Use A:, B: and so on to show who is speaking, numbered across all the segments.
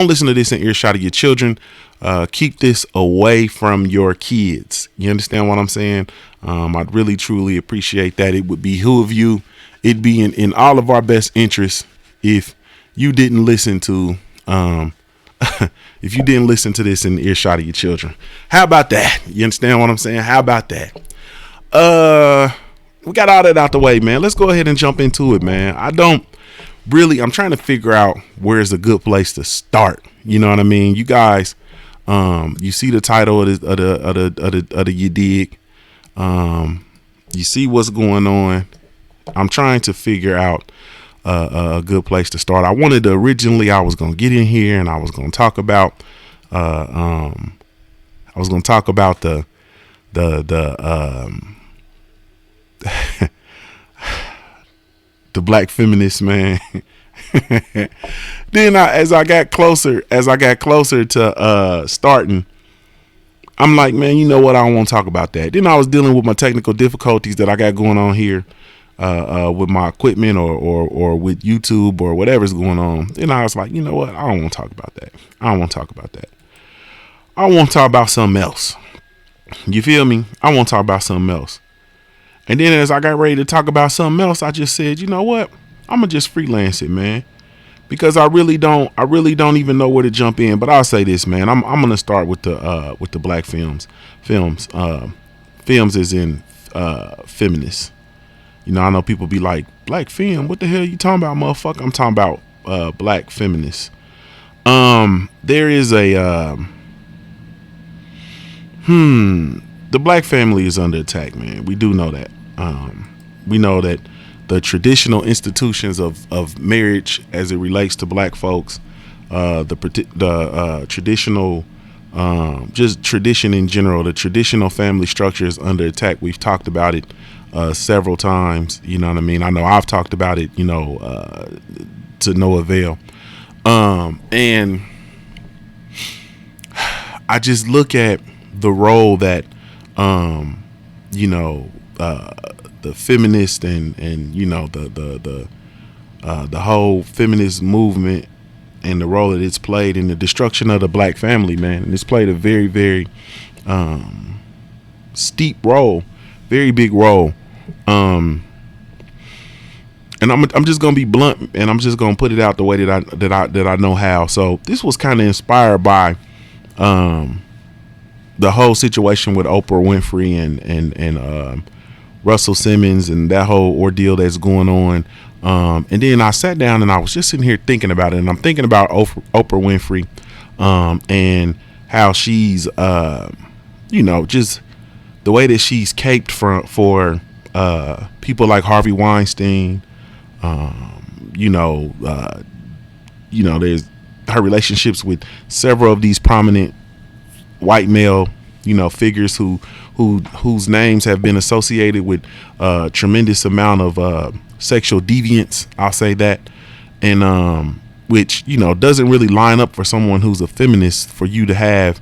A: Don't listen to this in earshot of your children. Keep this away from your kids. You understand what I'm saying? I'd really, truly appreciate that. It would behoove you. It'd be in all of our best interests if you didn't listen to if you didn't listen to this in the earshot of your children. How about that? You understand what I'm saying? How about that? We got all that out the way, man. Let's go ahead and jump into it, man. I'm trying to figure out where's a good place to start. You know what I mean? You guys, you see the title of the You Dig. You see what's going on. I'm trying to figure out a good place to start. I was going to get in here and I was going to talk about, the the black feminists, man. Then as I got closer to starting, I'm like, man, you know what? I don't want to talk about that. Then I was dealing with my technical difficulties that I got going on here with my equipment or with YouTube or whatever's going on. Then I was like, you know what? I don't want to talk about that. I want to talk about something else. You feel me? I want to talk about something else. And then as I got ready to talk about something else, I just said, you know what? I'm going to just freelance it, man. Because I really don't even know where to jump in. But I'll say this, man. I'm going to start with the black films. Films is in feminists. You know, I know people be like, black film, what the hell you talking about, motherfucker? I'm talking about black feminists. There is the black family is under attack, man. We do know that. We know that the traditional institutions of marriage as it relates to black folks, the traditional, just tradition in general, the traditional family structure is under attack. We've talked about it several times. You know what I mean? I know I've talked about it, you know, to no avail. And I just look at the role that, the feminist and you know the whole feminist movement and the role that it's played in the destruction of the black family, man. And it's played a very, very steep role, very big role. And I'm just gonna be blunt, and I'm just gonna put it out the way that I know how. So this was kind of inspired by the whole situation with Oprah Winfrey and Russell Simmons and that whole ordeal that's going on. And then I sat down and I was just sitting here thinking about it, and I'm thinking about Oprah Winfrey and how she's, just the way that she's caped for people like Harvey Weinstein. There's her relationships with several of these prominent white male, figures whose names have been associated with tremendous amount of sexual deviance. I'll say that, and which doesn't really line up for someone who's a feminist, for you to have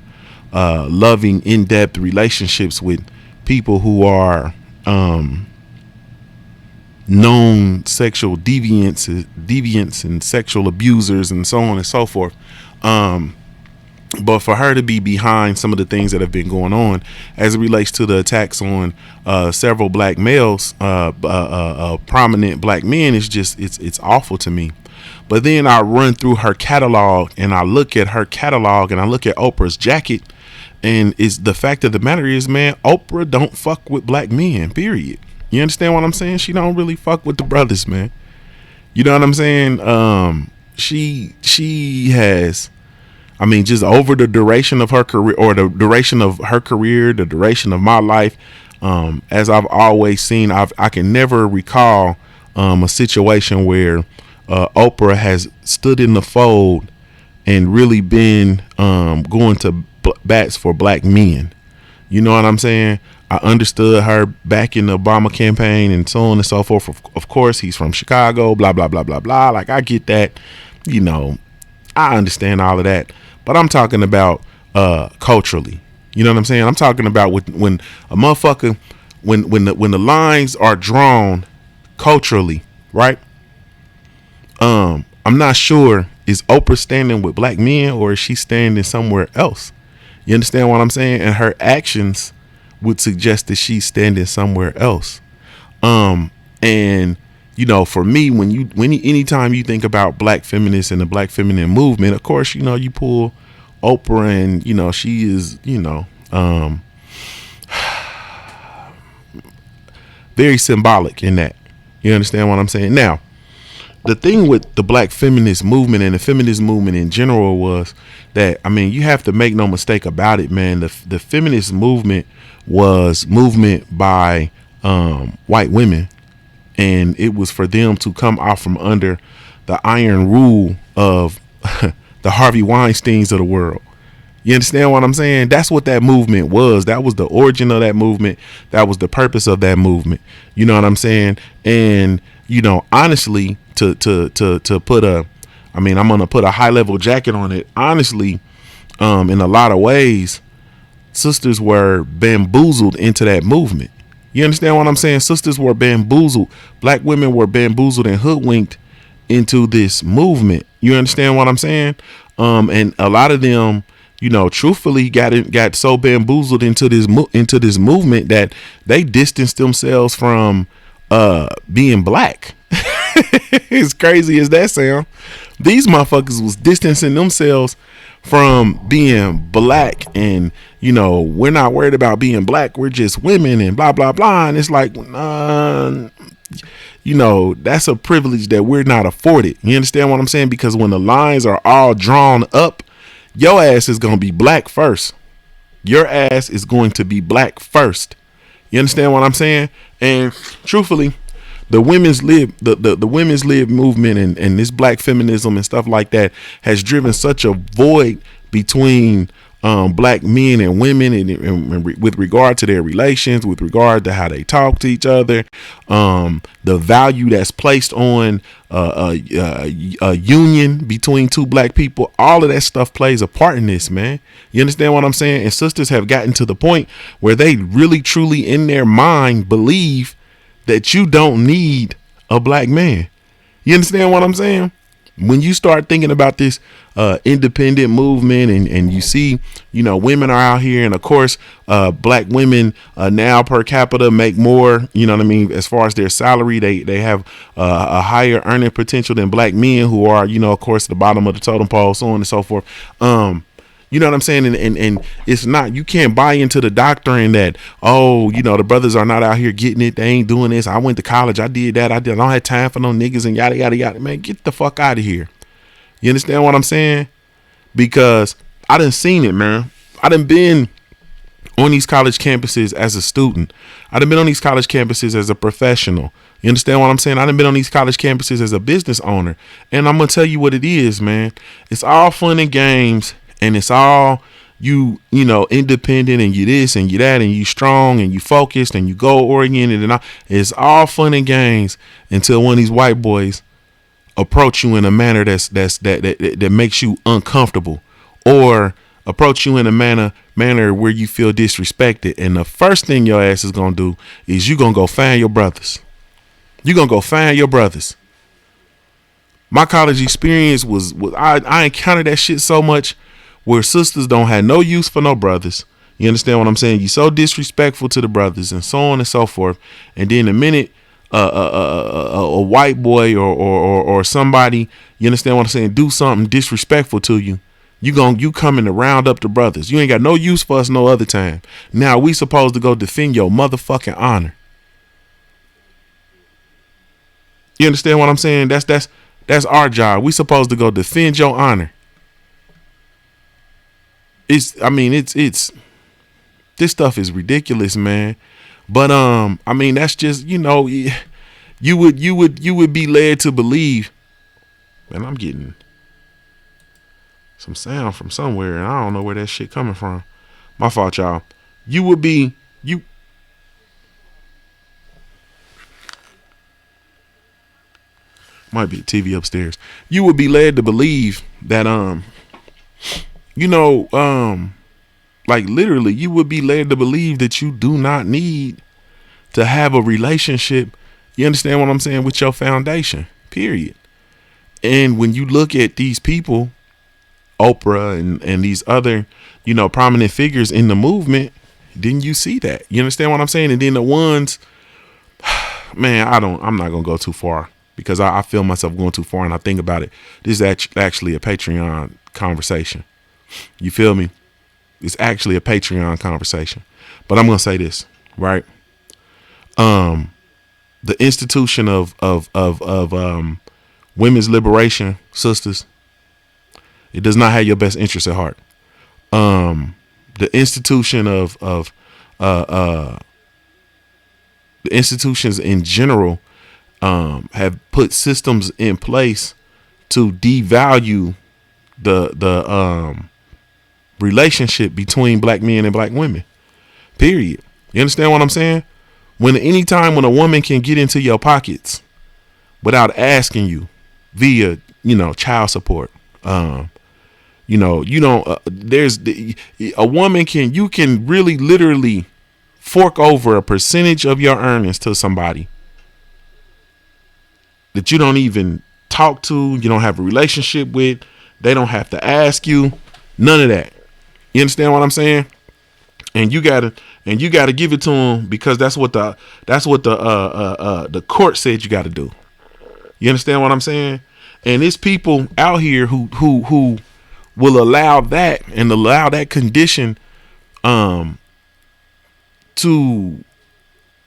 A: loving, in-depth relationships with people who are known sexual deviants and sexual abusers and so on and so forth. But for her to be behind some of the things that have been going on as it relates to the attacks on several black males, prominent black men, it's awful to me. But then I run through her catalog and I look at her catalog and I look at Oprah's jacket, and it's the fact of the matter is, man, Oprah don't fuck with black men, period. You understand what I'm saying? She don't really fuck with the brothers, man. You know what I'm saying? She has, just over the duration of her career, or the duration of her career, the duration of my life, as I've always seen, I can never recall a situation where Oprah has stood in the fold and really been going to bats for black men. You know what I'm saying? I understood her back in the Obama campaign and so on and so forth. Of course, he's from Chicago, blah, blah, blah, blah, blah. Like, I get that. I understand all of that. But I'm talking about culturally. You know what I'm saying? I'm talking about when a motherfucker, when the lines are drawn culturally, right? I'm not sure is Oprah standing with black men, or is she standing somewhere else? You understand what I'm saying? And her actions would suggest that she's standing somewhere else. And for me, anytime you think about black feminists and the black feminine movement, of course, you pull Oprah, and she is, very symbolic in that. You understand what I'm saying? Now, the thing with the black feminist movement and the feminist movement in general was that, you have to make no mistake about it, man. The feminist movement was movement by white women, and it was for them to come out from under the iron rule of the Harvey Weinsteins of the world. You understand what I'm saying? That's what that movement was. That was the origin of that movement. That was the purpose of that movement. You know what I'm saying? And honestly, to put I'm gonna put a high level jacket on it. Honestly, in a lot of ways, sisters were bamboozled into that movement. You understand what I'm saying? Sisters were bamboozled. Black women were bamboozled and hoodwinked into this movement. You understand what I'm saying? And a lot of them, truthfully got so bamboozled into this movement that they distanced themselves from being black. As crazy as that sound, these motherfuckers was distancing themselves from being black, and we're not worried about being black, we're just women and blah blah blah. And it's like, that's a privilege that we're not afforded. You understand what I'm saying? Because when the lines are all drawn up, your ass is gonna be black first. Your ass is going to be black first. You understand what I'm saying? And truthfully, the women's lib movement and this black feminism and stuff like that has driven such a void between black men and women, and with regard to their relations, with regard to how they talk to each other, the value that's placed on a union between two black people. All of that stuff plays a part in this, man. You understand what I'm saying? And sisters have gotten to the point where they really truly in their mind believe that you don't need a black man. You understand what I'm saying? When you start thinking about this independent movement, and you see, women are out here, and of course, black women now per capita make more, as far as their salary, they have a higher earning potential than black men, who are, of course, the bottom of the totem pole, so on and so forth. You know what I'm saying? And it's not, you can't buy into the doctrine that, the brothers are not out here getting it. They ain't doing this. I went to college. I did that. I don't have time for no niggas and yada, yada, yada. Man, get the fuck out of here. You understand what I'm saying? Because I done seen it, man. I done been on these college campuses as a student. I done been on these college campuses as a professional. You understand what I'm saying? I done been on these college campuses as a business owner. And I'm going to tell you what it is, man. It's all fun and games. And it's all independent, and you this and you that, and you strong and you focused and you goal oriented, and all. It's all fun and games until one of these white boys approach you in a manner that makes you uncomfortable, or approach you in a manner where you feel disrespected. And the first thing your ass is gonna do is you gonna go find your brothers. You gonna go find your brothers. My college experience was I encountered that shit so much, where sisters don't have no use for no brothers. You understand what I'm saying? You're so disrespectful to the brothers, and so on and so forth. And then the minute a white boy or somebody, you understand what I'm saying, do something disrespectful to you, you coming to round up the brothers. You ain't got no use for us no other time. Now we supposed to go defend your motherfucking honor. You understand what I'm saying? That's our job. We supposed to go defend your honor. It's this stuff is ridiculous, man. But that's just, you would be led to believe. Man, I'm getting some sound from somewhere, and I don't know where that shit coming from. My fault, y'all. Might be a TV upstairs. You would be led to believe that like literally, you would be led to believe that you do not need to have a relationship. You understand what I'm saying? With your foundation, period. And when you look at these people, Oprah and these other, prominent figures in the movement, didn't you see that? You understand what I'm saying? And then the ones, man, I'm not going to go too far because I feel myself going too far and I think about it. This is actually a Patreon conversation. You feel me? It's actually a Patreon conversation. But I'm going to say this, right? The institution of women's liberation, sisters, it does not have your best interest at heart. The institution of the institutions in general have put systems in place to devalue the relationship between black men and black women. Period. You understand what I'm saying? Anytime when a woman can get into your pockets without asking you via, child support, there's a woman you can really literally fork over a percentage of your earnings to somebody that you don't even talk to, you don't have a relationship with, they don't have to ask you, none of that. You understand what I'm saying? And you gotta give it to them because that's what the court said you gotta do. You understand what I'm saying? And it's people out here who will allow that and allow that condition to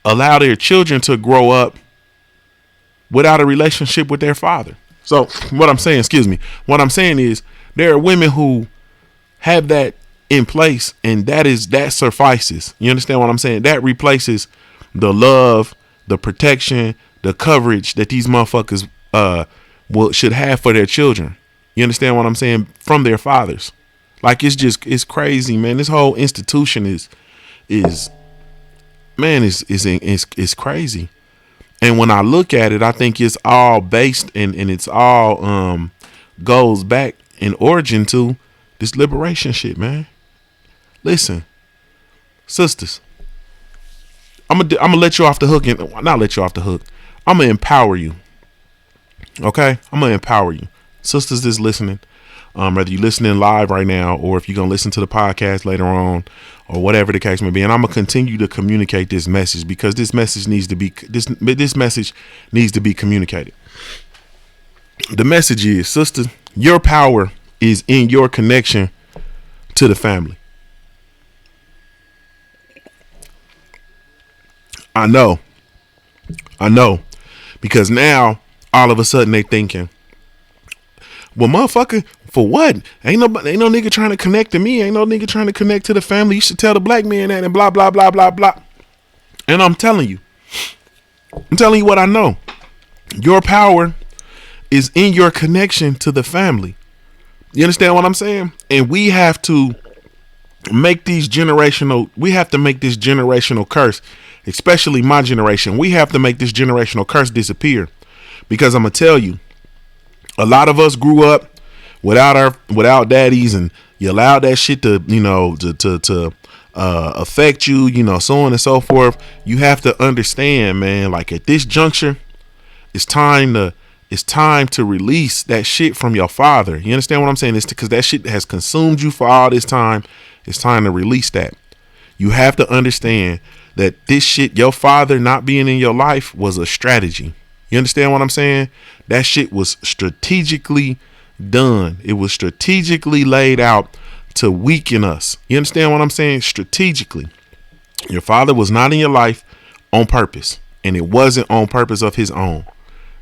A: allow their children to grow up without a relationship with their father. So what I'm saying is there are women who have that in place and that suffices. You understand what I'm saying? That replaces the love, the protection, the coverage that these motherfuckers should have for their children. You understand what I'm saying? From their fathers. Like it's crazy, man. This whole institution is crazy. And when I look at it, I think it's all based and it's all goes back in origin to this liberation shit, man. Listen, sisters, I'm gonna let you off the hook and not let you off the hook. I'm gonna empower you. Okay, I'm gonna empower you, sisters that's listening. Whether you're listening live right now or if you're gonna listen to the podcast later on or whatever the case may be, and I'm gonna continue to communicate this message because this message needs to be communicated. The message is, sister, your power is in your connection to the family. I know, because now all of a sudden they thinking, well, motherfucker, for what? Ain't no nigga trying to connect to me. Ain't no nigga trying to connect to the family. You should tell the black man that and blah, blah, blah, blah, blah. And I'm telling you what I know. Your power is in your connection to the family. You understand what I'm saying? And we have to make this generational curse, especially my generation. We have to make this generational curse disappear because I'm going to tell you, a lot of us grew up without daddies, and you allowed that shit to affect you, so on and so forth. You have to understand, man, like at this juncture, it's time to release that shit from your father. You understand what I'm saying? It's because that shit has consumed you for all this time. It's time to release that. You have to understand that this shit, your father not being in your life, was a strategy. You understand what I'm saying? That shit was strategically done. It was strategically laid out to weaken us. You understand what I'm saying? Strategically. Your father was not in your life on purpose, and it wasn't on purpose of his own.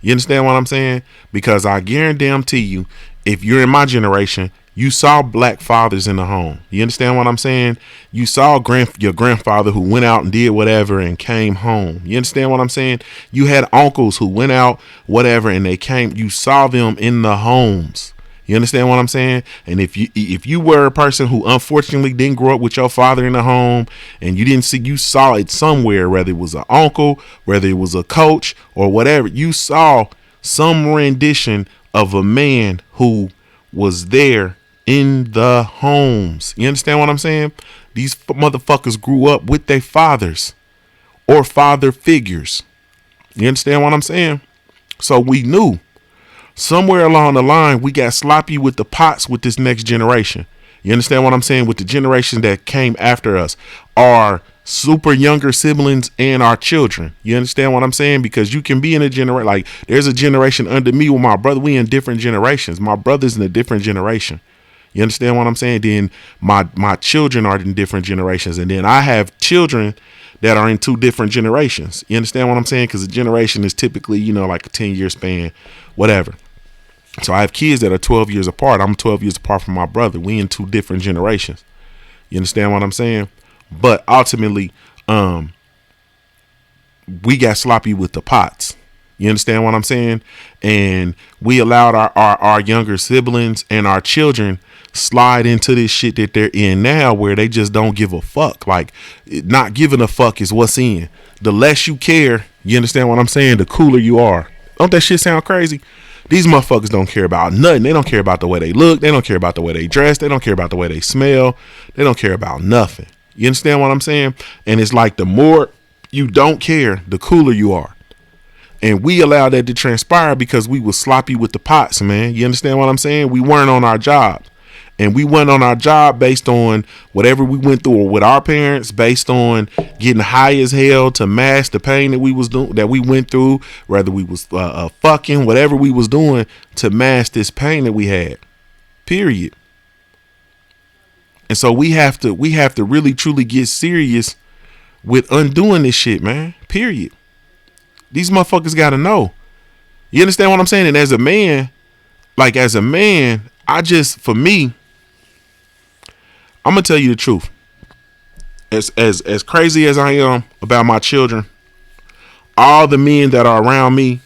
A: You understand what I'm saying? Because I guarantee you, if you're in my generation, you saw black fathers in the home. You understand what I'm saying? You saw your grandfather who went out and did whatever and came home. You understand what I'm saying? You had uncles who went out, whatever, and they came. You saw them in the homes. You understand what I'm saying? And if you were a person who unfortunately didn't grow up with your father in the home and you saw it somewhere, whether it was an uncle, whether it was a coach or whatever, you saw some rendition of a man who was there in the homes. You understand what I'm saying? These motherfuckers grew up with their fathers or father figures. You understand what I'm saying? So we knew Somewhere along the line, we got sloppy with the pots with this next generation. You understand what I'm saying? With the generation that came after us, our super younger siblings and our children. You understand what I'm saying? Because you can be in a generation, like there's a generation under me with my brother. We in different generations. My brother's in a different generation. You understand what I'm saying? Then my children are in different generations. And then I have children that are in two different generations. You understand what I'm saying? Because a generation is typically, like a 10-year span, whatever. So I have kids that are 12 years apart. I'm 12 years apart from my brother. We in two different generations. You understand what I'm saying? But ultimately, we got sloppy with the pots. You understand what I'm saying? And we allowed our younger siblings and our children slide into this shit that they're in now, where they just don't give a fuck. Like, not giving a fuck is what's in. The less you care, you understand what I'm saying, the cooler you are. Don't that shit sound crazy? These motherfuckers don't care about nothing. They don't care about the way they look. They don't care about the way they dress. They don't care about the way they smell. They don't care about nothing. You understand what I'm saying? And it's like the more you don't care, the cooler you are. And we allowed that to transpire because we was sloppy with the pots, man. You understand what I'm saying? We weren't on our job. And we went on our job based on whatever we went through with our parents, based on getting high as hell to mask the pain that we was doing, that we went through, whether we was fucking, whatever we was doing to mask this pain that we had. Period. And so we have to really truly get serious with undoing this shit, man. Period. These motherfuckers gotta know. You understand what I'm saying? And as a man, for me, I'm gonna tell you the truth. As crazy as I am about my children, all the men that are around me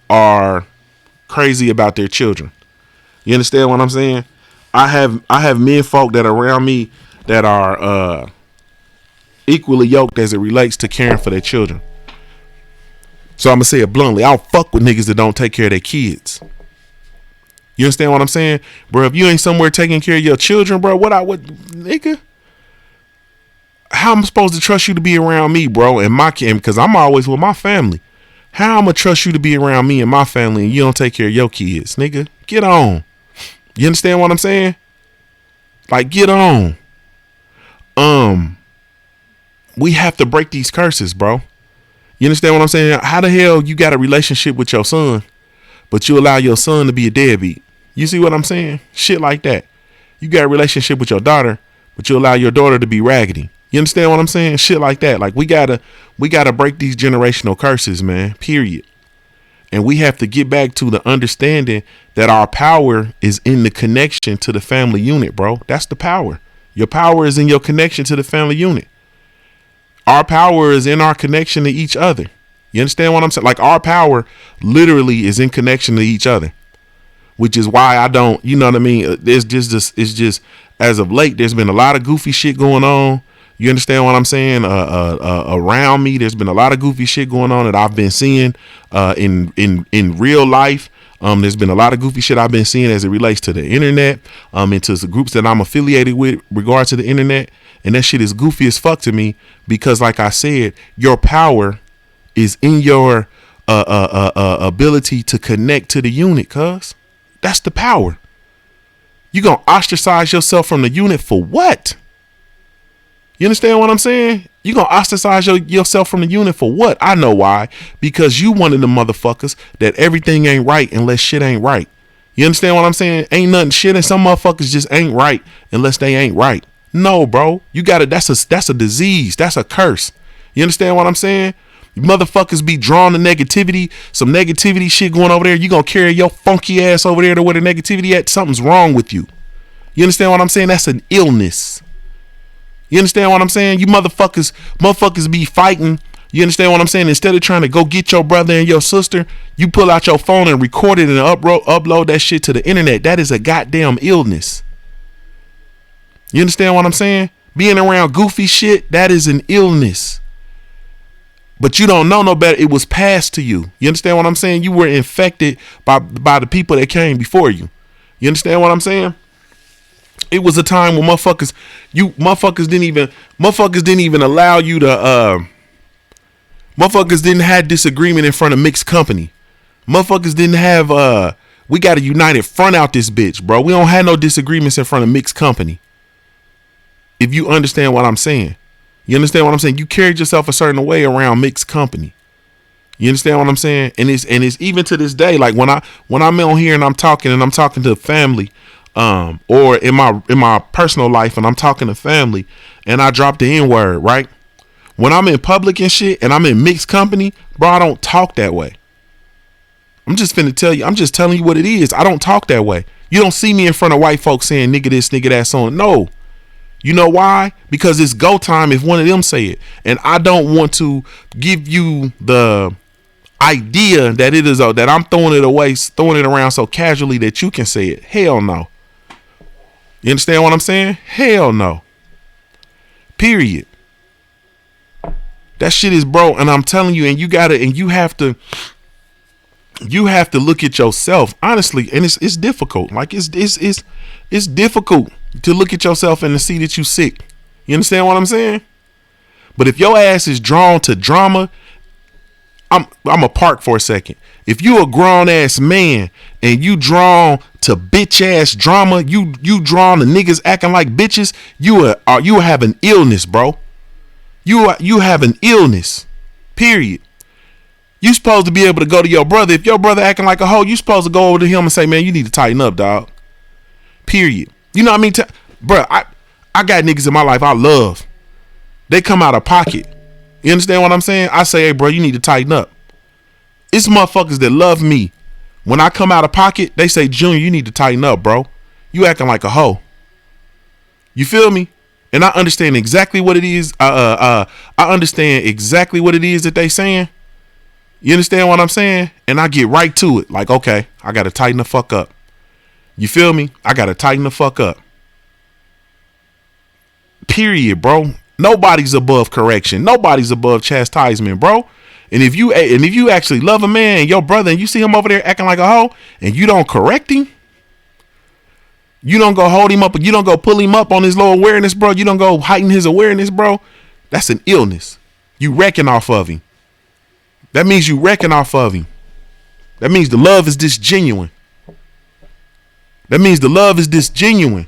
A: are crazy about their children. You understand what I'm saying? I have men folk that are around me that are equally yoked as it relates to caring for their children. So I'm gonna say it bluntly. I don't fuck with niggas that don't take care of their kids. You understand what I'm saying? Bro, if you ain't somewhere taking care of your children, bro, what nigga? How am I supposed to trust you to be around me, bro, and my kid? Because I'm always with my family. How am I trust you to be around me and my family and you don't take care of your kids, nigga? Get on. You understand what I'm saying? Like, get on. We have to break these curses, bro. You understand what I'm saying? How the hell you got a relationship with your son, but you allow your son to be a deadbeat? You see what I'm saying? Shit like that. You got a relationship with your daughter, but you allow your daughter to be raggedy. You understand what I'm saying? Shit like that. Like, we gotta break these generational curses, man. Period. And we have to get back to the understanding that our power is in the connection to the family unit, bro. That's the power. Your power is in your connection to the family unit. Our power is in our connection to each other. You understand what I'm saying? Like, our power literally is in connection to each other, which is why I don't, you know what I mean? It's just as of late, there's been a lot of goofy shit going on. You understand what I'm saying? Around me, there's been a lot of goofy shit going on that I've been seeing in real life. There's been a lot of goofy shit I've been seeing as it relates to the internet, into the groups that I'm affiliated with regard to the internet. And that shit is goofy as fuck to me because, like I said, your power is in your ability to connect to the unit, cuz. That's the power. You gonna ostracize yourself from the unit for what? You understand what I'm saying? You gonna ostracize yourself from the unit for what? I know why. Because you one of the motherfuckers that everything ain't right unless shit ain't right. You understand what I'm saying? Ain't nothing shit, and some motherfuckers just ain't right unless they ain't right. No, bro. You gotta, that's a disease. That's a curse. You understand what I'm saying? You motherfuckers be drawn to negativity, some negativity shit going over there. You gonna carry your funky ass over there to where the negativity at? Something's wrong with you. You understand what I'm saying? That's an illness. You understand what I'm saying? You motherfuckers be fighting. You understand what I'm saying? Instead of trying to go get your brother and your sister, you pull out your phone and record it and upload that shit to the internet. That is a goddamn illness. You understand what I'm saying? Being around goofy shit, that is an illness. But you don't know no better. It was passed to you. You understand what I'm saying? You were infected by the people that came before you. You understand what I'm saying? It was a time when motherfuckers didn't even allow you to motherfuckers didn't have disagreement in front of mixed company. Motherfuckers didn't have We got a united front out this bitch, bro. We don't have no disagreements in front of mixed company. If you understand what I'm saying. You understand what I'm saying? You carried yourself a certain way around mixed company. You understand what I'm saying? And it's even to this day, like when I'm on here and I'm talking to family, or in my personal life and I'm talking to family and I drop the N-word, right? When I'm in public and shit and I'm in mixed company, bro, I don't talk that way. I'm just telling you what it is. I don't talk that way. You don't see me in front of white folks saying nigga this, nigga that, so on. No. You know why? Because it's go time if one of them say it. And I don't want to give you the idea that it is that I'm throwing it around so casually that you can say it. Hell no. You understand what I'm saying? Hell no. Period. That shit is bro, and I'm telling you, and you have to look at yourself honestly, and it's difficult. Like it's difficult to look at yourself and to see that you sick. You understand what I'm saying? But if your ass is drawn to drama, I'm a park for a second. If you a grown ass man and you drawn to bitch ass drama, you drawn to niggas acting like bitches, you have an illness, bro. You have an illness. Period. You supposed to be able to go to your brother. If your brother acting like a hoe, you supposed to go over to him and say, man, you need to tighten up, dog. Period. You know what I mean? Bro, I got niggas in my life I love. They come out of pocket. You understand what I'm saying? I say, hey, bro, you need to tighten up. It's motherfuckers that love me. When I come out of pocket, they say, Junior, you need to tighten up, bro. You acting like a hoe. You feel me? And I understand exactly what it is. I understand exactly what it is that they saying. You understand what I'm saying? And I get right to it. Like, okay, I got to tighten the fuck up. You feel me? I got to tighten the fuck up. Period, bro. Nobody's above correction. Nobody's above chastisement, bro. And if you actually love a man and your brother and you see him over there acting like a hoe and you don't correct him, you don't go hold him up, you don't go pull him up on his low awareness, bro. You don't go heighten his awareness, bro. That's an illness. You wrecking off of him. That means you wrecking off of him. That means the love is disgenuine. That means the love is disgenuine.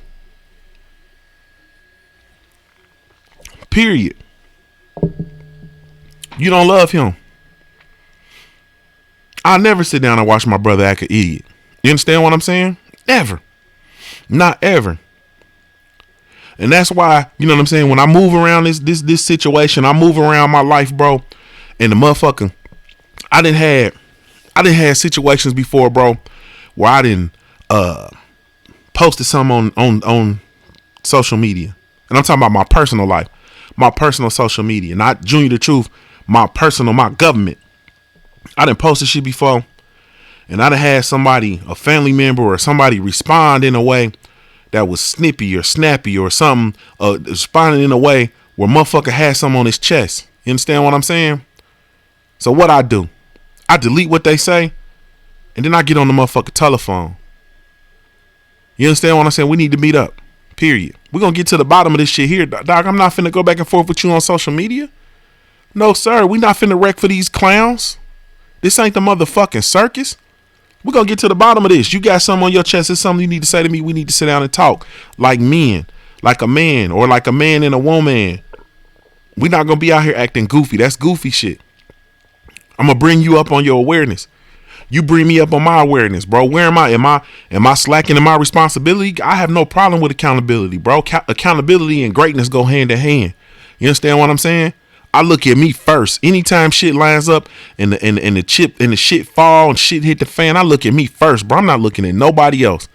A: Period. You don't love him. I'll never sit down and watch my brother act an idiot. You understand what I'm saying? Never. Not ever. And that's why, you know what I'm saying, when I move around this situation, I move around my life, bro, and the motherfucker, I done had situations before, bro, where I didn't posted something on social media. And I'm talking about my personal life, my personal social media, not JuniorTheTruth, my government. I done posted shit before, and I done had somebody, a family member or somebody, respond in a way that was snippy or snappy or something, responding in a way where motherfucker had something on his chest. You understand what I'm saying? So what I do, I delete what they say, and then I get on the motherfucker telephone. You understand what I'm saying? We need to meet up. Period. We're going to get to the bottom of this shit here. Dog, I'm not finna go back and forth with you on social media. No, sir. We not finna wreck for these clowns. This ain't the motherfucking circus. We're going to get to the bottom of this. You got something on your chest. It's something you need to say to me. We need to sit down and talk like men, like a man, or like a man and a woman. We're not going to be out here acting goofy. That's goofy shit. I'm going to bring you up on your awareness. You bring me up on my awareness, bro. Where am I? Am I slacking in my responsibility? I have no problem with accountability, bro. Accountability and greatness go hand in hand. You understand what I'm saying? I look at me first. Anytime shit lines up and the shit fall and shit hit the fan, I look at me first, bro. I'm not looking at nobody else.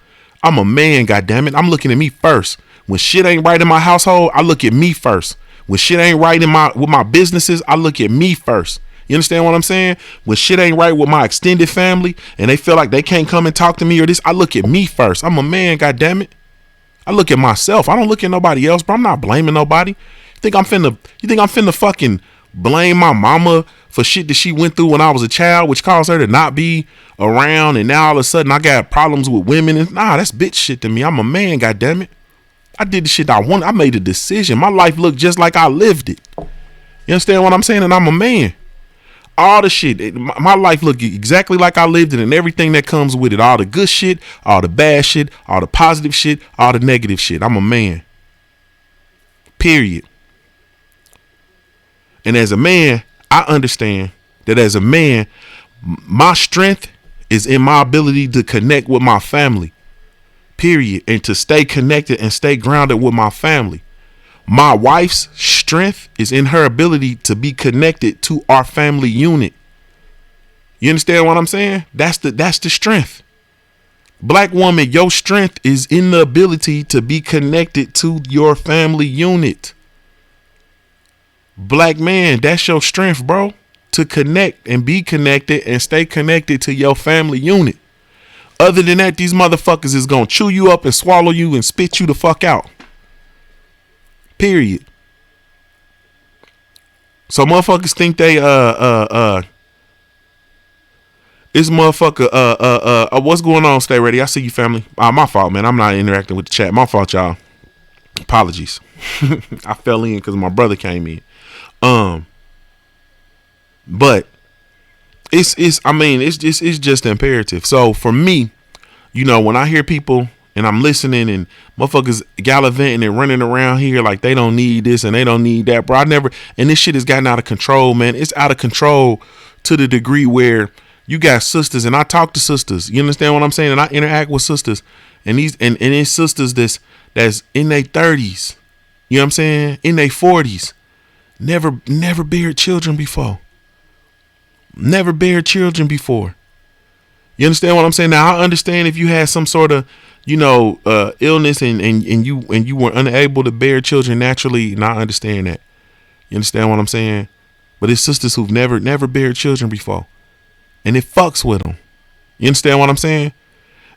A: I'm a man, goddammit. I'm looking at me first. When shit ain't right in my household, I look at me first. When shit ain't right with my businesses, I look at me first. You understand what I'm saying? When shit ain't right with my extended family and they feel like they can't come and talk to me or this, I look at me first. I'm a man, goddammit. I look at myself. I don't look at nobody else, bro. I'm not blaming nobody. You think I'm finna fucking blame my mama for shit that she went through when I was a child, which caused her to not be around, and now all of a sudden I got problems with women? And nah, that's bitch shit to me. I'm a man, goddammit. I did the shit I wanted. I made a decision. My life looked just like I lived it. You understand what I'm saying? And I'm a man. All the shit. My life look exactly like I lived it, and everything that comes with it. All the good shit, all the bad shit, all the positive shit, all the negative shit. I'm a man. Period. And as a man, I understand that as a man, my strength is in my ability to connect with my family. Period. And to stay connected and stay grounded with my family. My wife's strength is in her ability to be connected to our family unit. You understand what I'm saying? That's the strength. Black woman, your strength is in the ability to be connected to your family unit. Black man, that's your strength, bro. To connect and be connected and stay connected to your family unit. Other than that, these motherfuckers is gonna chew you up and swallow you and spit you the fuck out. Period. So motherfuckers think they this motherfucker what's going on? Stay ready. I see you, family. My fault, man. I'm not interacting with the chat. My fault, y'all. Apologies. I fell in because my brother came in. But it's just imperative. So for me, you know, when I hear people and I'm listening and motherfuckers gallivanting and running around here like they don't need this and they don't need that, bro. And this shit has gotten out of control, man. It's out of control to the degree where you got sisters, and I talk to sisters. You understand what I'm saying? And I interact with sisters, and it's sisters that's in their 30s. You know what I'm saying? In their 40s. Never bared children before. Never bared children before. You understand what I'm saying? Now I understand if you had some sort of, you know, illness and you were unable to bear children naturally, and I understand that. You understand what I'm saying? But it's sisters who've never bared children before, and it fucks with them. You understand what I'm saying?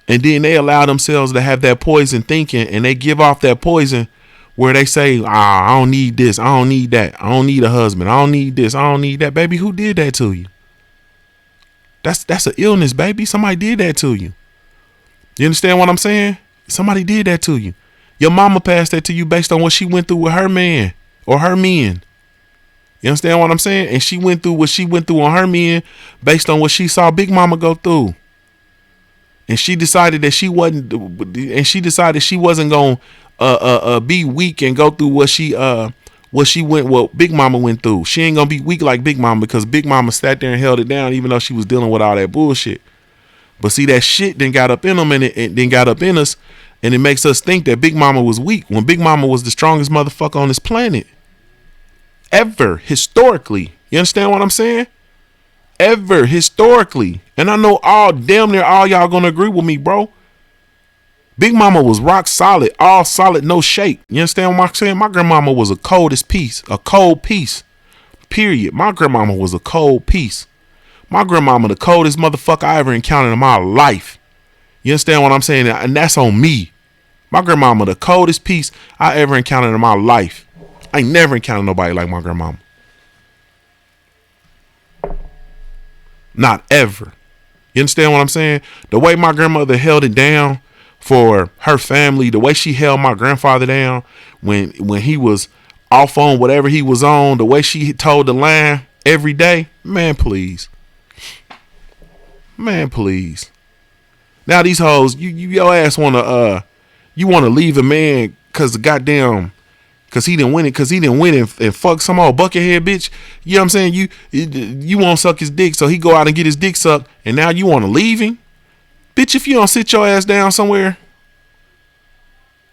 A: And then they allow themselves to have that poison thinking, and they give off that poison where they say, I don't need this, I don't need that, I don't need a husband, I don't need this, I don't need that. Baby, who did that to you? That's an illness, baby. Somebody did that to you. You understand what I'm saying? Somebody did that to you. Your mama passed that to you based on what she went through with her man or her men. You understand what I'm saying? And she went through what she went through on her men based on what she saw Big Mama go through. And she decided that she wasn't going to be weak and go through what Big Mama went through. She ain't going to be weak like Big Mama, because Big Mama sat there and held it down even though she was dealing with all that bullshit. But see, that shit then got up in them, and it then got up in us, and it makes us think that Big Mama was weak when Big Mama was the strongest motherfucker on this planet. Ever, historically. You understand what I'm saying? Ever, historically. And I know damn near all y'all gonna agree with me, bro. Big Mama was rock solid, all solid, no shake. You understand what I'm saying? My grandmama was a cold piece. Period. My grandmama was a cold piece. My grandmama, the coldest motherfucker I ever encountered in my life. You understand what I'm saying? And that's on me. My grandmama, the coldest piece I ever encountered in my life. I ain't never encountered nobody like my grandmama. Not ever. You understand what I'm saying? The way my grandmother held it down for her family, the way she held my grandfather down when he was off on whatever he was on, the way she told the line every day, man, please. Man, please. Now these hoes, your ass wanna leave a man cause he didn't win and fuck some old buckethead bitch. You know what I'm saying? You won't suck his dick, so he go out and get his dick sucked, and now you wanna leave him? Bitch, if you don't sit your ass down somewhere,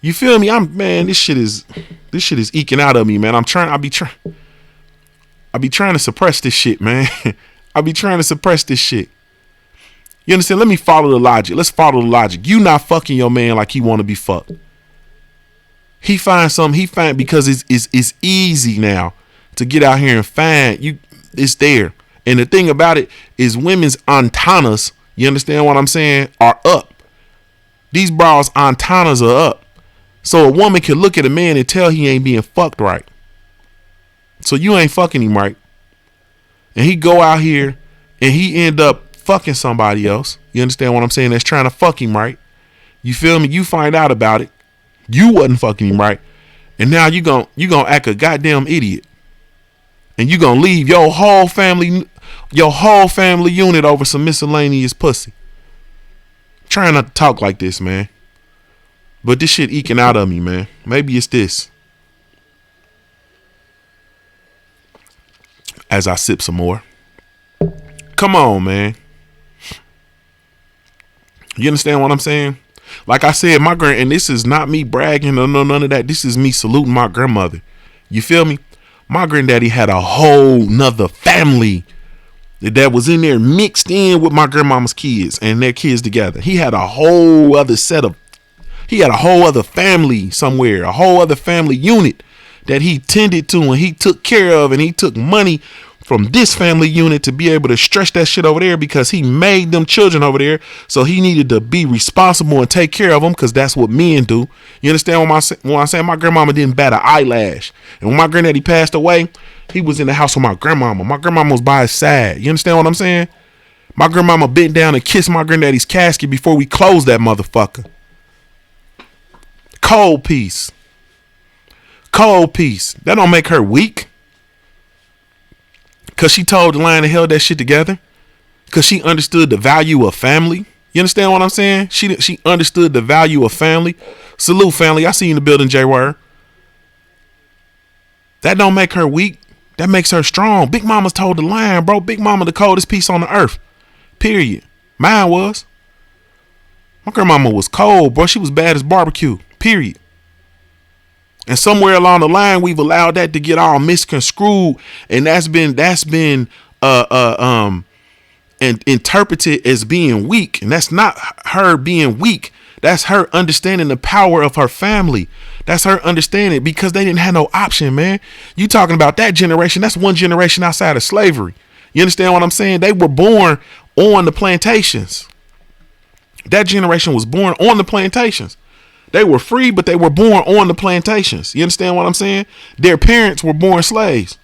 A: you feel me? This shit is eking out of me, man. I be trying to suppress this shit, man. I be trying to suppress this shit. You understand? Let me follow the logic. Let's follow the logic. You not fucking your man like he want to be fucked. He finds something. Because it's easy now to get out here and find you. It's there. And the thing about it is women's antennas, you understand what I'm saying, are up. These bras' antennas are up. So a woman can look at a man and tell he ain't being fucked right. So you ain't fucking him right. And he go out here and he end up fucking somebody else. You understand what I'm saying? That's trying to fuck him right. You feel me? You find out about it. You wasn't fucking him right. And now you gonna act a goddamn idiot. And you gonna leave your whole family Your whole family unit over some miscellaneous pussy. Trying not to talk like this, man. But this shit eking out of me, man. Maybe it's this. As I sip some more. Come on, man. You understand what I'm saying? Like I said, my grand, and this is not me bragging or none of that. This is me saluting my grandmother. You feel me? My granddaddy had a whole nother family that was in there mixed in with my grandmama's kids and their kids together. He had a whole other family somewhere, a whole other family unit that he tended to and he took care of, and he took money from this family unit to be able to stretch that shit over there because he made them children over there. So he needed to be responsible and take care of them because that's what men do. You understand when I say my grandmama didn't bat an eyelash. And when my granddaddy passed away, he was in the house with my grandmama. My grandmama was by his side. You understand what I'm saying? My grandmama bent down and kissed my granddaddy's casket before we closed that motherfucker. Cold piece. Cold piece. That don't make her weak. Because she told the line and held that shit together. Because she understood the value of family. You understand what I'm saying? She understood the value of family. Salute, family. I see you in the building, J-Word. That don't make her weak. That makes her strong. Big Mama's told the line, bro. Big Mama the coldest piece on the earth. Period. Mine was. My grandmama was cold, bro. She was bad as barbecue. Period. And somewhere along the line, we've allowed that to get all misconstrued, and that's been and interpreted as being weak. And that's not her being weak. That's her understanding the power of her family. That's her understanding, because they didn't have no option, man. You talking about that generation? That's one generation outside of slavery. You understand what I'm saying? They were born on the plantations. That generation was born on the plantations. They were free, but they were born on the plantations. You understand what I'm saying? Their parents were born slaves.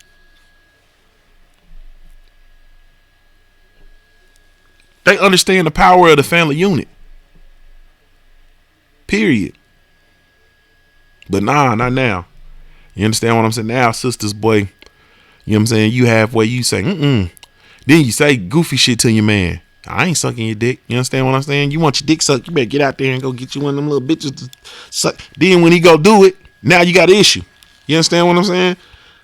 A: They understand the power of the family unit. Period. But nah, not now. You understand what I'm saying? Now, sisters, boy, you know what I'm saying? You halfway, you say, Then you say goofy shit to your man. I ain't sucking your dick. You understand what I'm saying? You want your dick sucked, you better get out there and go get you one of them little bitches to suck. Then when he go do it, now you got an issue. You understand what I'm saying?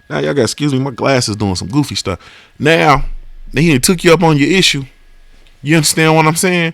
A: Now y'all got, excuse me, my glasses doing some goofy stuff. Now, he done took you up on your issue. You understand what I'm saying?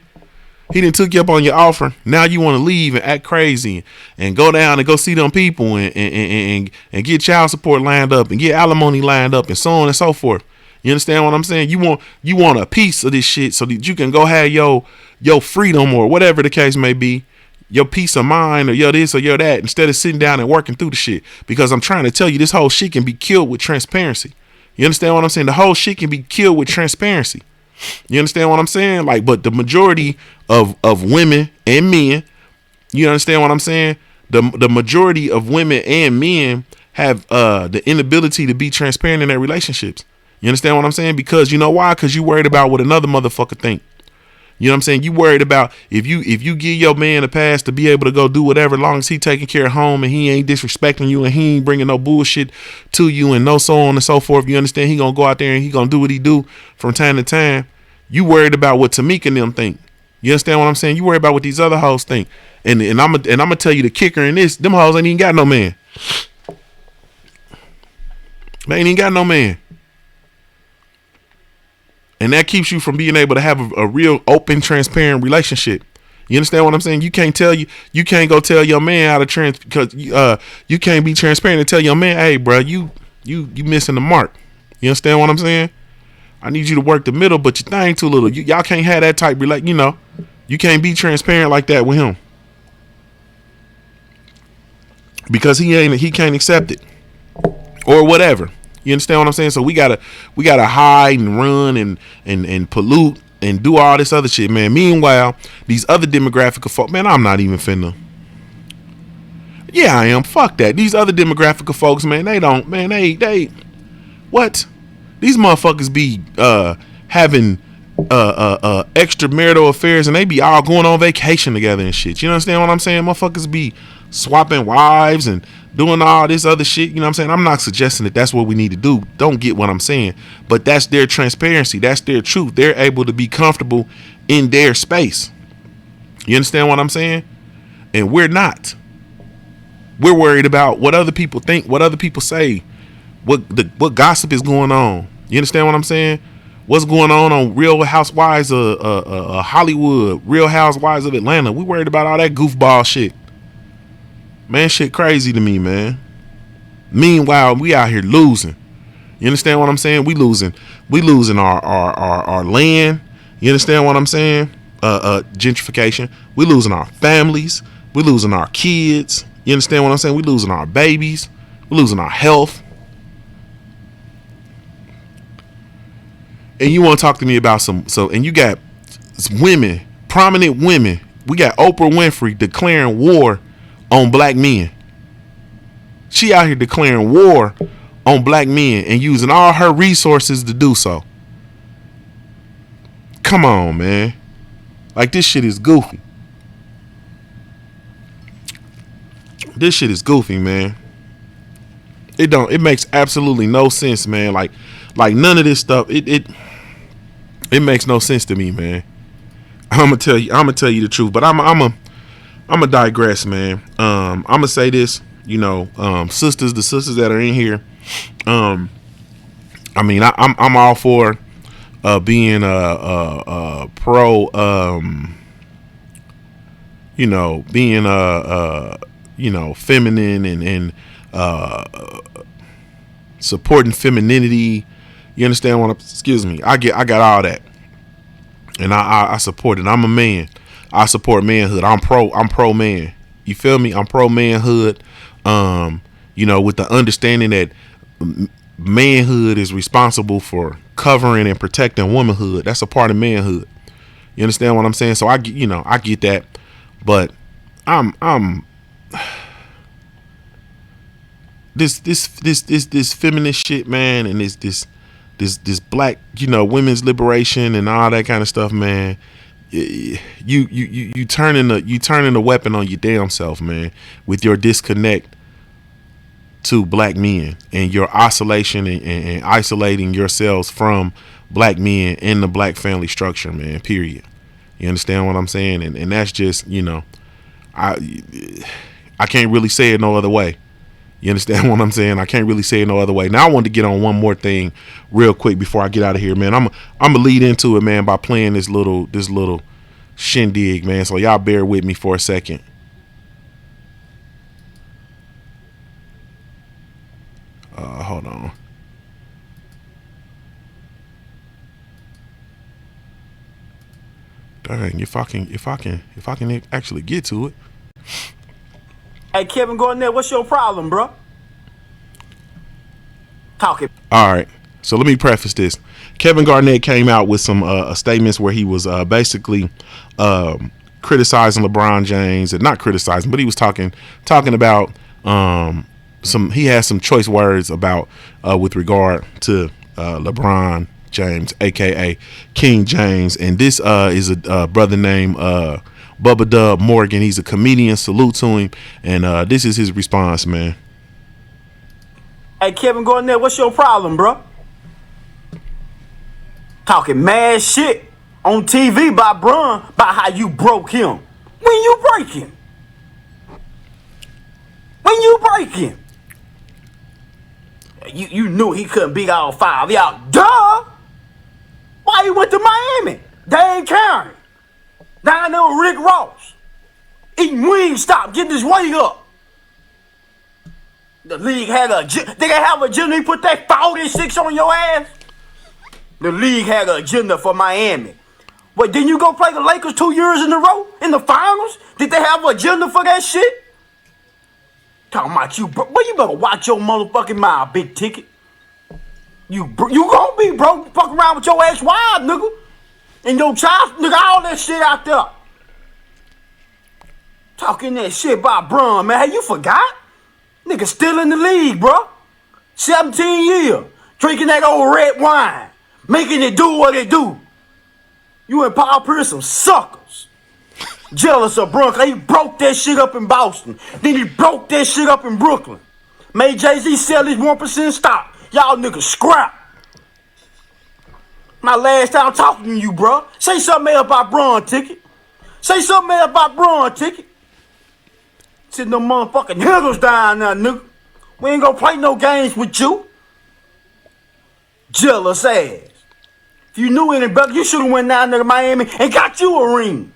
A: He done took you up on your offer. Now you want to leave and act crazy and go down and go see them people and get child support lined up and get alimony lined up and so on and so forth. You understand what I'm saying? You want a piece of this shit so that you can go have your freedom or whatever the case may be, your peace of mind or your this or your that, instead of sitting down and working through the shit. Because I'm trying to tell you, this whole shit can be killed with transparency. You understand what I'm saying? The whole shit can be killed with transparency. You understand what I'm saying? Like, but the majority of women and men, you understand what I'm saying? The majority of women and men have the inability to be transparent in their relationships. You understand what I'm saying? Because you know why? Because you worried about what another motherfucker think. You know what I'm saying? You worried about if you give your man a pass to be able to go do whatever, as long as he taking care of home and he ain't disrespecting you and he ain't bringing no bullshit to you and no so on and so forth. You understand? He gonna go out there and he gonna do what he do from time to time. You worried about what Tamika and them think. You understand what I'm saying? You worried about what these other hoes think. And I'm gonna tell you the kicker in this: them hoes ain't even got no man. They ain't even got no man. And that keeps you from being able to have a real open, transparent relationship. You understand what I'm saying? You can't go tell your man how to because you can't be transparent and tell your man, hey, bro, you missing the mark. You understand what I'm saying? I need you to work the middle, but your thing too little. Y'all can't have that type you can't be transparent like that with him. Because he can't accept it. Or whatever. You understand what I'm saying? So we gotta hide and run and pollute and do all this other shit, man. Meanwhile, these other demographic of folks, man, I'm not even finna. Yeah, I am. Fuck that. These other demographic of folks, man, they don't, man, they what? These motherfuckers be having extramarital affairs and they be all going on vacation together and shit. You understand what I'm saying? Motherfuckers be swapping wives and doing all this other shit. You know what I'm saying? I'm not suggesting that that's what we need to do. Don't get what I'm saying. But that's their transparency. That's their truth. They're able to be comfortable in their space. You understand what I'm saying? And we're not. We're worried about what other people think, what other people say, what gossip is going on. You understand what I'm saying? What's going on Real Housewives of Hollywood, Real Housewives of Atlanta. We worried about all that goofball shit. Man, shit crazy to me, man. Meanwhile, we out here losing. You understand what I'm saying? We losing our land. You understand what I'm saying? Gentrification. We losing our families. We losing our kids. You understand what I'm saying? We losing our babies. We losing our health. And you want to talk to me about and you got women, prominent women. We got Oprah Winfrey declaring war on black men. She out here declaring war on black men and using all her resources to do so. Come on, man. Like, this shit is goofy. This shit is goofy, man. It makes absolutely no sense, man. Like none of this stuff, it makes no sense to me, man. I'm gonna tell you the truth, but I'm gonna digress, man. I'm gonna say this, the sisters that are in here. I mean, I'm all for being pro, being feminine and supporting femininity. You understand what excuse me. I got all that. And I support it. I'm a man. I support manhood. I'm pro man. You feel me? I'm pro manhood. With the understanding that manhood is responsible for covering and protecting womanhood. That's a part of manhood. You understand what I'm saying? So I get that, but I'm this feminist shit, man, and this black, women's liberation and all that kind of stuff, man. You turning the weapon on your damn self, man, with your disconnect to black men and your isolation and isolating yourselves from black men in the black family structure, man, period. You understand what I'm saying? And that's just, I can't really say it no other way. You understand what I'm saying? I can't really say it no other way. Now I want to get on one more thing real quick before I get out of here, man. I'm gonna lead into it, man, by playing this little shindig, man. So y'all bear with me for a second. Hold on. Dang, if I can actually get to it.
B: Hey, Kevin Garnett, what's your problem, bro? Talking.
A: All right. So let me preface this. Kevin Garnett came out with some statements where he was basically criticizing LeBron James, and not criticizing, but he was talking about he has some choice words about with regard to LeBron James, aka King James, and this is a brother named Bubba Dub Morgan. He's a comedian. Salute to him, and this is his response, man.
B: Hey, Kevin Garnett, what's your problem, bro? Talking mad shit on TV by Bron about how you broke him. When you break him? When you break him? You knew he couldn't beat all five. Y'all, duh! Why he went to Miami? Dane County. Down there with Rick Ross. Eating Wingstop, getting his weight up. The league had they can have a agenda. He put that 46 on your ass. The league had an agenda for Miami. But didn't you go play the Lakers 2 years in a row in the finals? Did they have an agenda for that shit? Talking about you, bro. Well, you better watch your motherfucking mouth, big ticket. You gonna be broke, fuck around with your ex-wife, nigga. And your child, nigga, all that shit out there. Talking that shit about Bron, man. Hey, you forgot? Nigga still in the league, bro. 17 years. Drinking that old red wine. Making it do what it do. You and Paul Pierce some suckers. Jealous of Bron, 'cause he broke that shit up in Boston. Then he broke that shit up in Brooklyn. Made Jay-Z sell his 1% stock. Y'all niggas scrap. My last time talking to you, bro. Say something else about Braun Ticket. Say something else about Braun Ticket. Sitting them motherfucking hitters down there, nigga. We ain't gonna play no games with you. Jealous ass. If you knew any better, you should've went down there to Miami and got you a ring.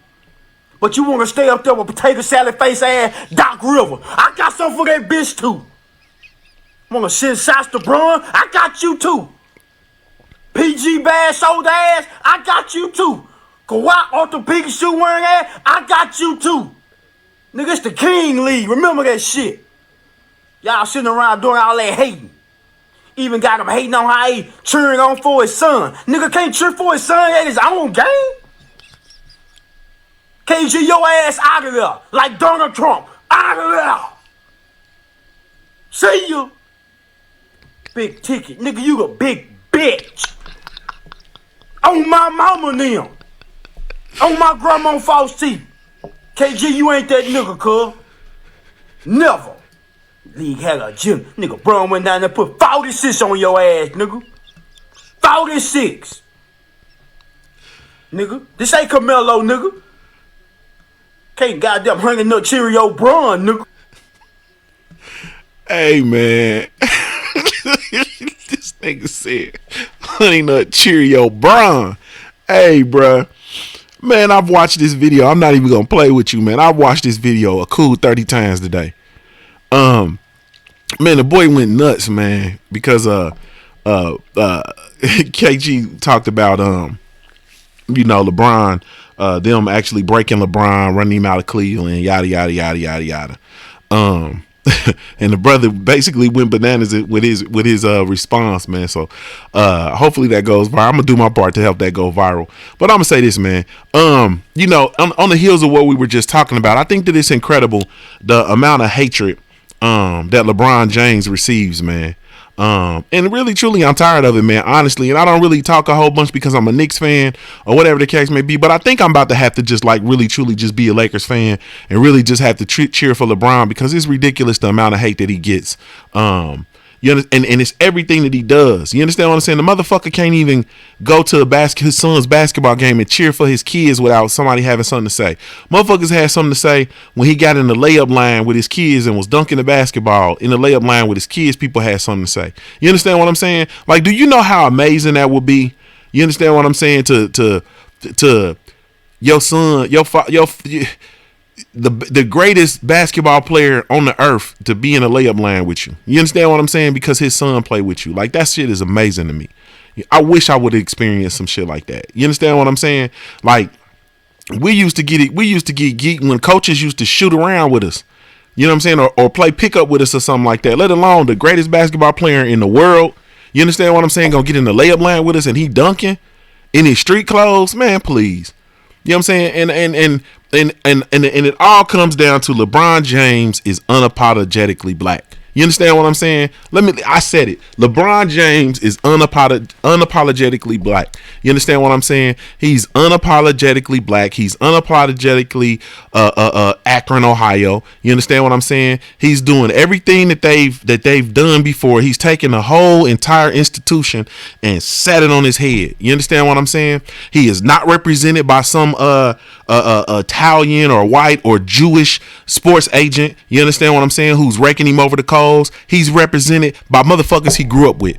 B: But you wanna stay up there with potato salad face ass Doc River. I got something for that bitch too. Wanna send shots to Braun? I got you too. PG bad shoulder ass, I got you too. Kawhi orthopedic shoe wearing ass, I got you too. Nigga, it's the King League. Remember that shit. Y'all sitting around doing all that hating. Even got him hating on how he cheering on for his son. Nigga can't cheer for his son at his own game. KG, your ass out of there. Like Donald Trump. Out of there. See you. Big ticket. Nigga, you a big bitch. On my mama now. On my grandma false teeth. KG, you ain't that nigga, cuz. Never. League had a gym. Nigga, Braun went down there, put 46 on your ass, nigga. 46. Nigga. This ain't Carmelo, nigga. Can't goddamn hanging no Cheerio Braun, nigga.
A: Hey, man. This nigga said, Honey Nut Cheerio Braun. Hey, bruh. Man, I've watched this video. I'm not even gonna play with you, man. I've watched this video a cool 30 times today. Man, the boy went nuts, man, because KG talked about LeBron, them actually breaking LeBron, running him out of Cleveland, yada yada yada yada yada. And the brother basically went bananas with his response, man. So hopefully that goes viral. I'm gonna do my part to help that go viral. But I'm gonna say this, man. On the heels of what we were just talking about, I think that it's incredible the amount of hatred that LeBron James receives, man. And really, truly, I'm tired of it, man, honestly. And I don't really talk a whole bunch because I'm a Knicks fan or whatever the case may be. But I think I'm about to have to just really, truly just be a Lakers fan and really just have to cheer for LeBron because it's ridiculous the amount of hate that he gets. And it's everything that he does. You understand what I'm saying? The motherfucker can't even go to his son's basketball game and cheer for his kids without somebody having something to say. Motherfuckers had something to say when he got in the layup line with his kids and was dunking the basketball in the layup line with his kids. People had something to say. You understand what I'm saying? Like, do you know how amazing that would be? You understand what I'm saying? To your son, the greatest basketball player on the earth to be in a layup line with you. You understand what I'm saying? Because his son played with you. Like, that shit is amazing to me. I wish I would have experienced some shit like that. You understand what I'm saying? Like, we used to get geeked when coaches used to shoot around with us. You know what I'm saying? Or play pickup with us or something like that. Let alone the greatest basketball player in the world. You understand what I'm saying? Gonna get in the layup line with us and he dunking in his street clothes. Man, please. You know what I'm saying? And it all comes down to LeBron James is unapologetically black. You understand what I'm saying? I said it. LeBron James is unapologetically black. You understand what I'm saying? He's unapologetically black. He's unapologetically Akron, Ohio. You understand what I'm saying? He's doing everything that they've done before. He's taken the whole entire institution and sat it on his head. You understand what I'm saying? He is not represented by some Italian or white or Jewish sports agent. You understand what I'm saying? Who's raking him over the coals. He's represented by motherfuckers he grew up with.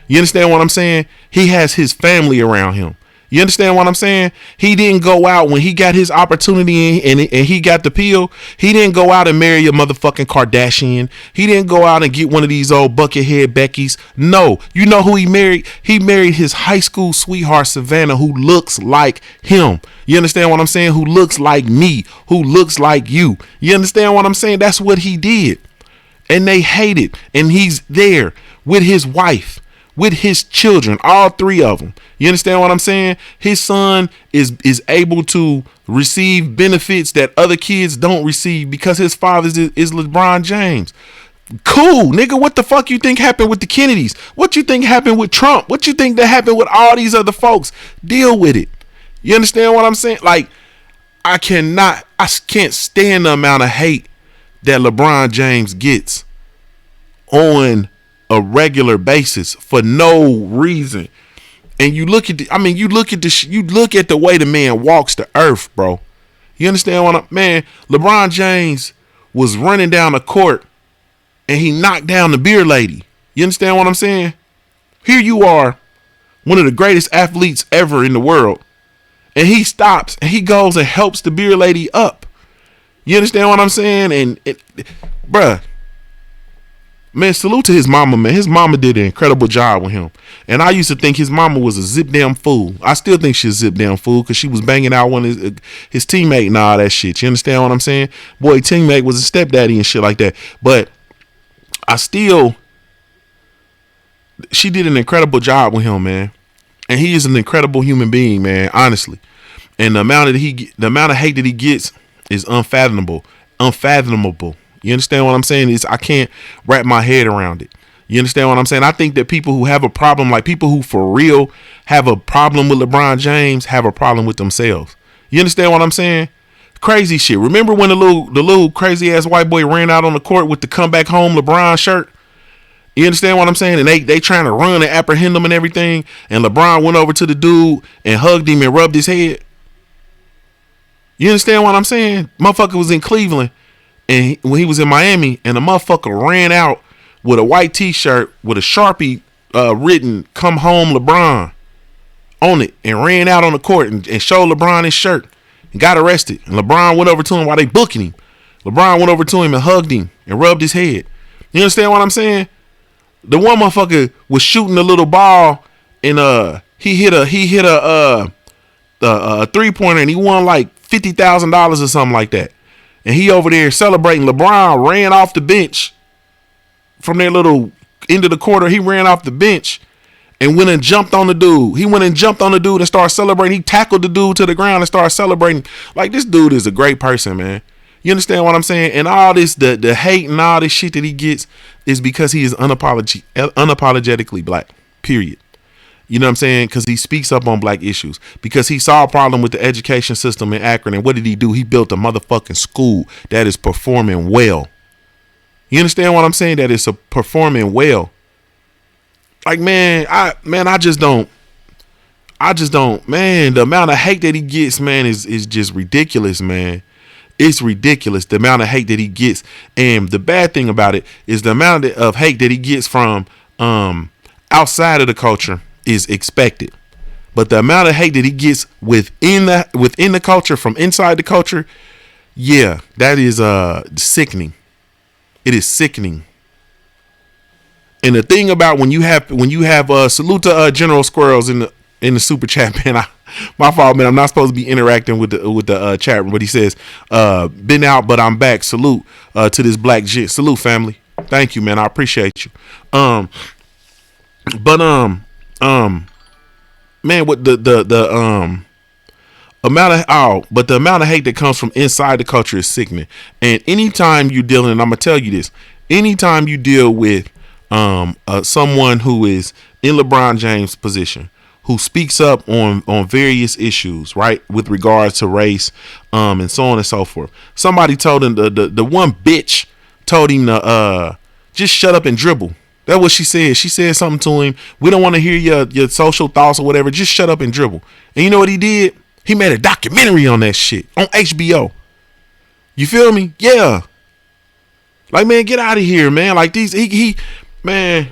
A: You understand what I'm saying? He has his family around him. You understand what I'm saying? He didn't go out when he got his opportunity and he got the pill. He didn't go out and marry a motherfucking Kardashian. He didn't go out and get one of these old buckethead Beckys. No. You know who he married? He married his high school sweetheart, Savannah, who looks like him. You understand what I'm saying? Who looks like me, who looks like you. You understand what I'm saying? That's what he did. And they hate it. And he's there with his wife, with his children, all three of them. You understand what I'm saying? His son is able to receive benefits that other kids don't receive because his father is LeBron James. Cool, nigga. What the fuck you think happened with the Kennedys? What you think happened with Trump? What you think that happened with all these other folks? Deal with it. You understand what I'm saying? Like, I can't stand the amount of hate that LeBron James gets on a regular basis for no reason. And you look at you look at the way the man walks the earth, bro. You understand man, LeBron James was running down the court and he knocked down the beer lady. You understand what I'm saying? Here you are, one of the greatest athletes ever in the world, and he stops and he goes and helps the beer lady up. You understand what I'm saying? And bruh, man, salute to his mama, man. His mama did an incredible job with him. And I used to think his mama was a zip damn fool. I still think she's a zip damn fool because she was banging out one of his teammate and all that shit. You understand what I'm saying? Boy, teammate was a stepdaddy and shit like that. But she did an incredible job with him, man. And he is an incredible human being, man, honestly. And the amount of hate that he gets is unfathomable. You understand what I'm saying? I can't wrap my head around it. You understand what I'm saying? I think that people who have a problem, like people who for real have a problem with LeBron James, have a problem with themselves. You understand what I'm saying? Crazy shit. Remember when the little crazy ass white boy ran out on the court with the come back home LeBron shirt? You understand what I'm saying? And they trying to run and apprehend him and everything. And LeBron went over to the dude and hugged him and rubbed his head. You understand what I'm saying? Motherfucker was in Cleveland. And when he was in Miami, and the motherfucker ran out with a white t-shirt with a Sharpie written "Come Home LeBron" on it, and ran out on the court and showed LeBron his shirt and got arrested. And LeBron went over to him while they booking him. LeBron went over to him and hugged him and rubbed his head. You understand what I'm saying? The one motherfucker was shooting a little ball and he hit a 3-pointer and he won like $50,000 or something like that. And he over there celebrating. LeBron ran off the bench from their little end of the quarter. He ran off the bench and went and jumped on the dude. He went and jumped on the dude and started celebrating. He tackled the dude to the ground and started celebrating. Like, this dude is a great person, man. You understand what I'm saying? And all this, the hate and all this shit that he gets is because he is unapologetically black, period. You know what I'm saying? Because he speaks up on black issues. Because he saw a problem with the education system in Akron. And what did he do? He built a motherfucking school that is performing well. You understand what I'm saying? That is performing well. Like, man, I just don't. Man, the amount of hate that he gets, man, is just ridiculous, man. It's ridiculous, the amount of hate that he gets. And the bad thing about it is the amount of hate that he gets from outside of the culture is expected, but the amount of hate that he gets within the culture, from inside the culture, yeah, that is sickening. It is sickening. And the thing about when you have salute to General Squirrels in the super chat, man. My fault, man. I'm not supposed to be interacting with the chat room, but he says, "Been out, but I'm back. Salute to this black jit. Salute, family. Thank you, man. I appreciate you." Man, with the amount of hate that comes from inside the culture is sickening. And anytime you dealing, and I'm gonna tell you this, anytime you deal with someone who is in LeBron James' position, who speaks up on various issues, right, with regards to race, and so on and so forth. Somebody told him, the one bitch told him to just shut up and dribble. That's what she said. She said something to him. We don't want to hear your social thoughts or whatever. Just shut up and dribble. And you know what he did? He made a documentary on that shit on HBO. You feel me? Yeah. Like, man, get out of here, man. Like, man,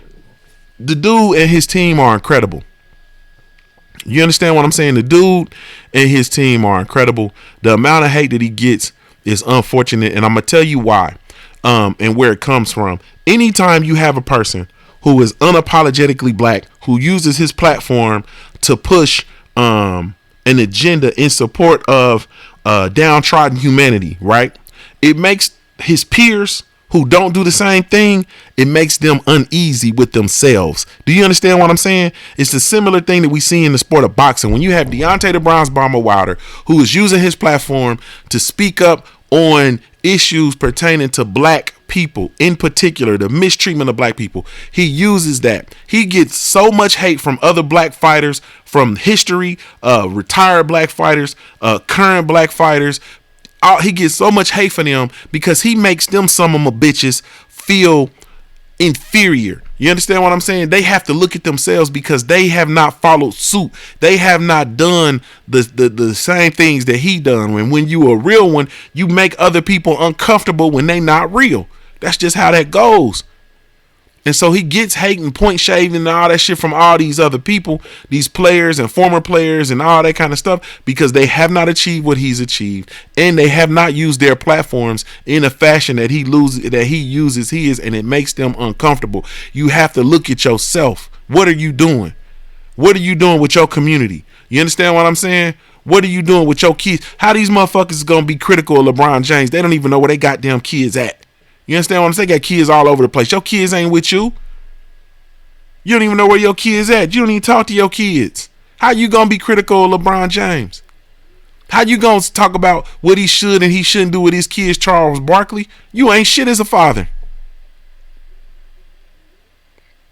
A: the dude and his team are incredible. You understand what I'm saying? The dude and his team are incredible. The amount of hate that he gets is unfortunate, and I'm gonna tell you why, and where it comes from. Anytime you have a person who is unapologetically black, who uses his platform to push an agenda in support of downtrodden humanity, right? It makes his peers who don't do the same thing, it makes them uneasy with themselves. Do you understand what I'm saying? It's a similar thing that we see in the sport of boxing. When you have Deontay the Bronze Bomber Wilder, who is using his platform to speak up on issues pertaining to black people, in particular, the mistreatment of black people, he uses that. He gets so much hate from other black fighters, from history, retired black fighters, current black fighters. He gets so much hate for them because he makes them, some of them bitches, feel inferior. You understand what I'm saying? They have to look at themselves because they have not followed suit. They have not done the same things that he done. When you a real one, you make other people uncomfortable when they not real. That's just how that goes. And so he gets hate and point shaving and all that shit from all these other people, these players and former players and all that kind of stuff, because they have not achieved what he's achieved, and they have not used their platforms in a fashion that he uses his, and it makes them uncomfortable. You have to look at yourself. What are you doing? What are you doing with your community? You understand what I'm saying? What are you doing with your kids? How these motherfuckers gonna be critical of LeBron James? They don't even know where they goddamn kids at. You understand what I'm saying? They got kids all over the place. Your kids ain't with you. You don't even know where your kids at. You don't even talk to your kids. How you gonna be critical of LeBron James? How you gonna talk about what he should and he shouldn't do with his kids, Charles Barkley? You ain't shit as a father.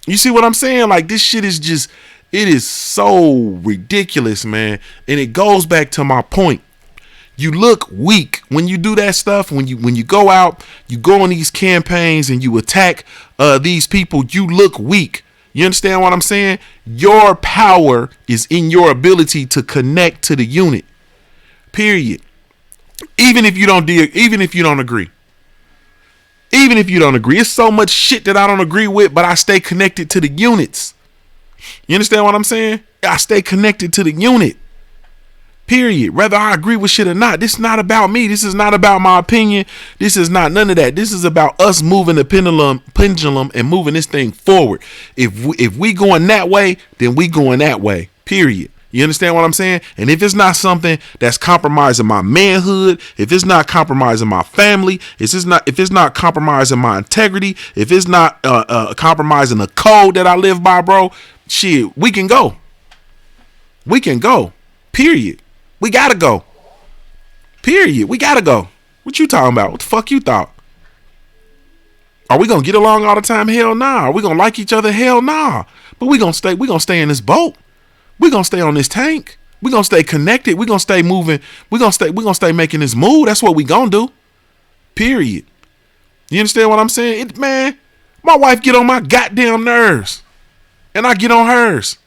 A: You see what I'm saying? Like, this shit is just, it is so ridiculous, man. And it goes back to my point. You look weak when you do that stuff. When you go out, you go on these campaigns and you attack these people, you look weak. You understand what I'm saying? Your power is in your ability to connect to the unit. Period. Even if you don't agree. Even if you don't agree. It's so much shit that I don't agree with, but I stay connected to the units. You understand what I'm saying? I stay connected to the unit. Period. Whether I agree with shit or not. This is not about me. This is not about my opinion. This is not none of that. This is about us moving the pendulum and moving this thing forward. If we going that way, then we going that way. Period. You understand what I'm saying? And if it's not something that's compromising my manhood, if it's not compromising my family, if it's not compromising my integrity, if it's not compromising the code that I live by, bro, shit, we can go. We can go. Period. We gotta go. Period. We gotta go. What you talking about? What the fuck you thought? Are we gonna get along all the time? Hell nah. Are we gonna like each other? Hell nah. But we gonna stay in this boat. We gonna stay on this tank. We gonna stay connected. We gonna stay moving. We gonna stay making this move. That's what we gonna do. Period. You understand what I'm saying? Man, my wife get on my goddamn nerves, and I get on hers.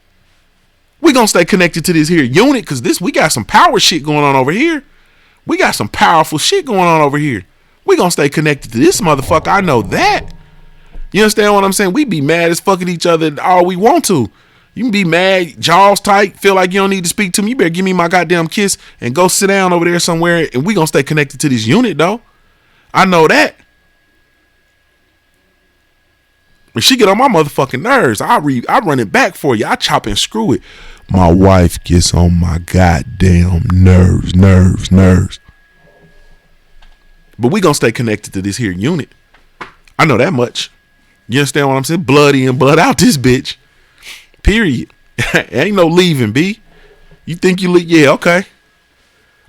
A: We gonna stay connected to this here unit, because we got some power shit going on over here. We got some powerful shit going on over here. We gonna stay connected to this motherfucker. I know that. You understand what I'm saying? We be mad as fuck at each other all we want to. You can be mad, jaws tight, feel like you don't need to speak to me. You better give me my goddamn kiss and go sit down over there somewhere, and we gonna stay connected to this unit, though. I know that. When she get on my motherfucking nerves, I run it back for you. I chop and screw it. My wife gets on my goddamn nerves. But we gonna stay connected to this here unit. I know that much. You understand what I'm saying? Blood in, blood out this bitch. Period. Ain't no leaving, B. You think you leave? Yeah, okay.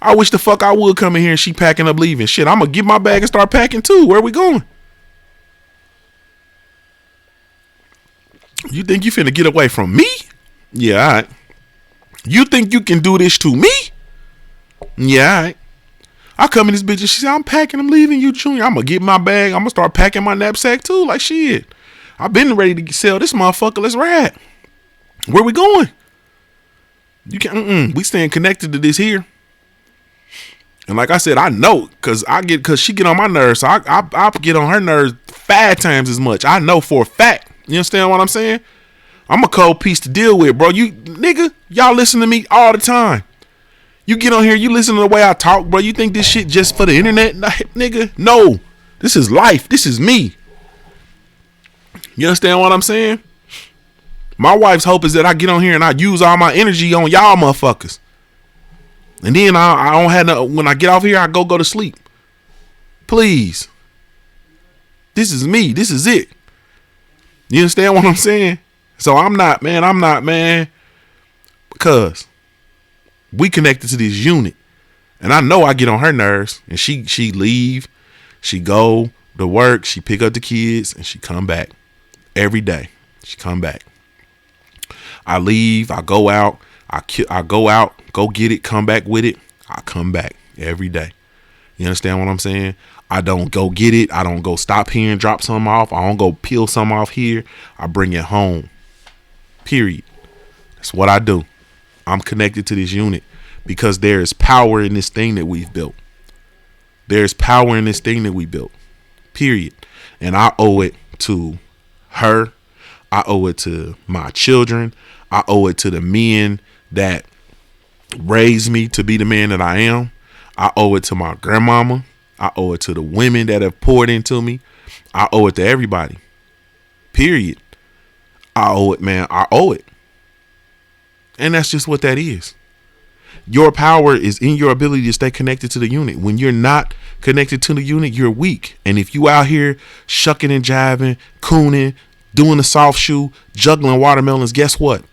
A: I wish the fuck I would come in here and she packing up leaving. Shit, I'm gonna get my bag and start packing too. Where we going? You think you finna get away from me? Yeah, all right. You think you can do this to me? Yeah, all right. I come in this bitch and she said, I'm packing, I'm leaving you, Junior. I'm gonna get my bag. I'm gonna start packing my knapsack too. Like, shit. I've been ready to sell this motherfucker. Let's ride. Where we going? You can't. We staying connected to this here. And like I said, I know, cause she get on my nerves. So I get on her nerves 5 times as much. I know for a fact. You understand what I'm saying? I'm a cold piece to deal with, bro. You nigga, y'all listen to me all the time. You get on here, you listen to the way I talk, bro. You think this shit just for the internet, nigga? No, this is life. This is me. You understand what I'm saying? My wife's hope is that I get on here and I use all my energy on y'all motherfuckers. And then I don't have no, when I get off here, I go to sleep. Please. This is me. This is it. You understand what I'm saying? So I'm not, man. Because we connected to this unit. And I know I get on her nerves. And she leave. She go to work. She pick up the kids. And she come back. Every day. She come back. I leave. I go out. I go out. Go get it. Come back with it. I come back every day. You understand what I'm saying? I don't go get it. I don't go stop here and drop some off. I don't go peel some off here. I bring it home. Period. That's what I do. I'm connected to this unit because there is power in this thing that we've built. There's power in this thing that we built. Period. And I owe it to her. I owe it to my children. I owe it to the men that raised me to be the man that I am. I owe it to my grandmama. I owe it to the women that have poured into me. I owe it to everybody. Period. I owe it, man. I owe it. And that's just what that is. Your power is in your ability to stay connected to the unit. When you're not connected to the unit, you're weak. And if you out here shucking and jiving, cooning, doing the soft shoe, juggling watermelons, guess what?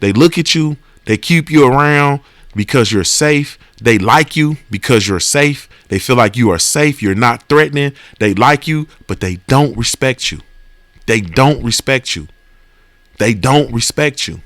A: They look at you. They keep you around because you're safe. They like you because you're safe. They feel like you are safe. You're not threatening. They like you, but they don't respect you. They don't respect you. They don't respect you.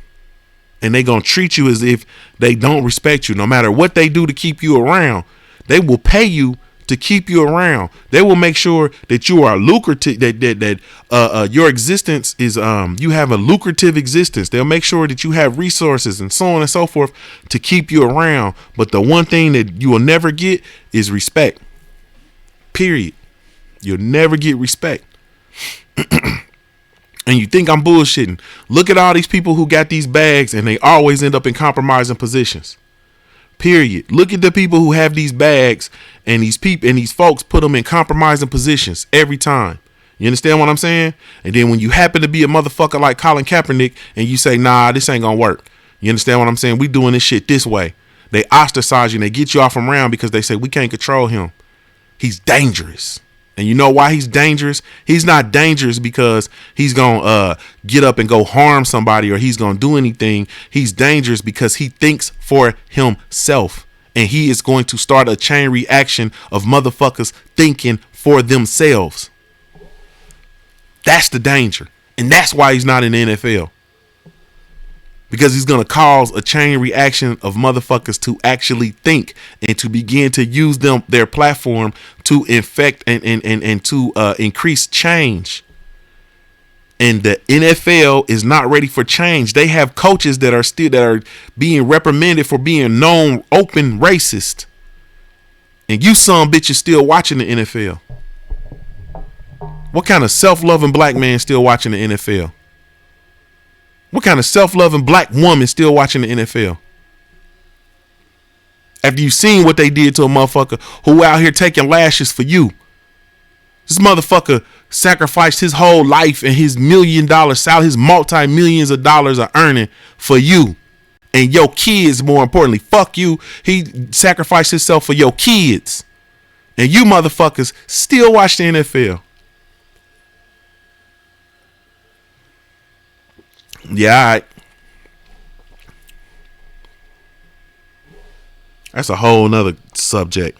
A: And they going to treat you as if they don't respect you. No matter what they do to keep you around, they will pay you to keep you around. They will make sure that you are lucrative, that your existence is, you have a lucrative existence. They'll make sure that you have resources and so on and so forth to keep you around. But the one thing that you will never get is respect. Period. You'll never get respect. And you think I'm bullshitting. Look at all these people who got these bags and they always end up in compromising positions. Period. Look at the people who have these bags and these folks put them in compromising positions every time. You understand what I'm saying? And then when you happen to be a motherfucker like Colin Kaepernick and you say, nah, this ain't gonna work. You understand what I'm saying? We doing this shit this way. They ostracize you and they get you off from around because they say we can't control him. He's dangerous. And you know why he's dangerous? He's not dangerous because he's going to get up and go harm somebody or he's going to do anything. He's dangerous because he thinks for himself. And he is going to start a chain reaction of motherfuckers thinking for themselves. That's the danger. And that's why he's not in the NFL. Because he's going to cause a chain reaction of motherfuckers to actually think and to begin to use their platform to infect and to increase change. And the NFL is not ready for change. They have coaches that are being reprimanded for being known open racist. And you some bitches still watching the NFL. What kind of self-loving black man still watching the NFL? What kind of self-loving black woman still watching the NFL? After you seen what they did to a motherfucker who out here taking lashes for you. This motherfucker sacrificed his whole life and his $1 million salary, his multi-millions of dollars of earning for you. And your kids, more importantly. Fuck you. He sacrificed himself for your kids. And you motherfuckers still watch the NFL. Yeah, all right. That's a whole nother subject.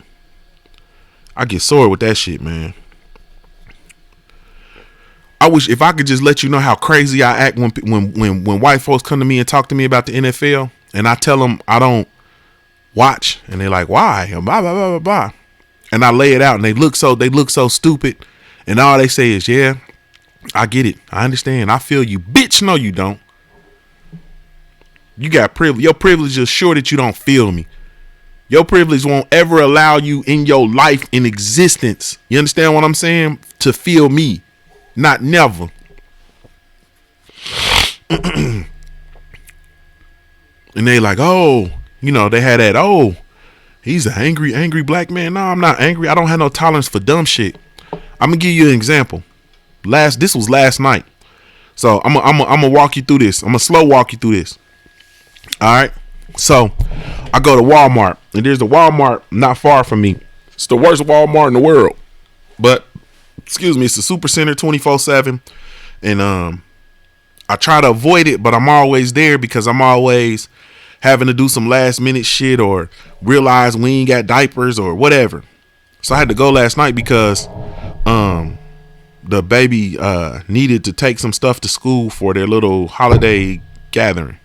A: I get sore with that shit, man. I wish if I could just let you know how crazy I act when white folks come to me and talk to me about the NFL, and I tell them I don't watch, and they're like, "Why?" And blah blah blah blah blah. And I lay it out, and they look so stupid, and all they say is, "Yeah, I get it. I understand. I feel you." Bitch, no, you don't. You got privilege. Your privilege is sure that you don't feel me. Your privilege won't ever allow you in your life in existence. You understand what I'm saying? To feel me. Not never. And they like, oh, you know, they had that, oh, he's an angry black man. No, I'm not angry. I don't have no tolerance for dumb shit. I'm gonna give you an example. This was last night. So I'm gonna walk you through this. I'm gonna slow walk you through this. All right. So I go to Walmart, and there's a Walmart not far from me. It's the worst Walmart in the world, but excuse me, it's a super center 24/7, and I try to avoid it, but I'm always there because I'm always having to do some last minute shit or realize we ain't got diapers or whatever. So I had to go last night because the baby needed to take some stuff to school for their little holiday gathering.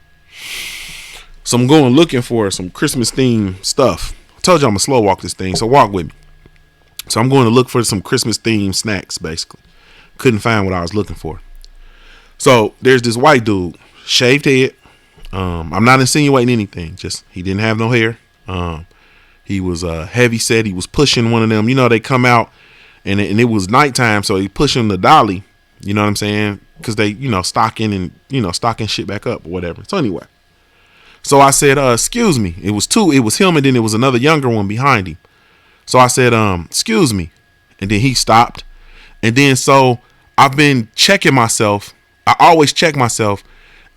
A: So I'm going looking for some Christmas themed stuff. I told you I'm gonna slow walk this thing, so walk with me. So I'm going to look for some Christmas themed snacks, basically. Couldn't find what I was looking for. So there's this white dude, shaved head. I'm not insinuating anything. Just he didn't have no hair. He was heavy set. He was pushing one of them. You know, they come out and it was nighttime, so he pushing the dolly. You know what I'm saying? Because they, stocking shit back up or whatever. So anyway, so I said, excuse me. It was two. It was him, and then it was another younger one behind him. So I said, excuse me, and then he stopped. And then so I've been checking myself. I always check myself.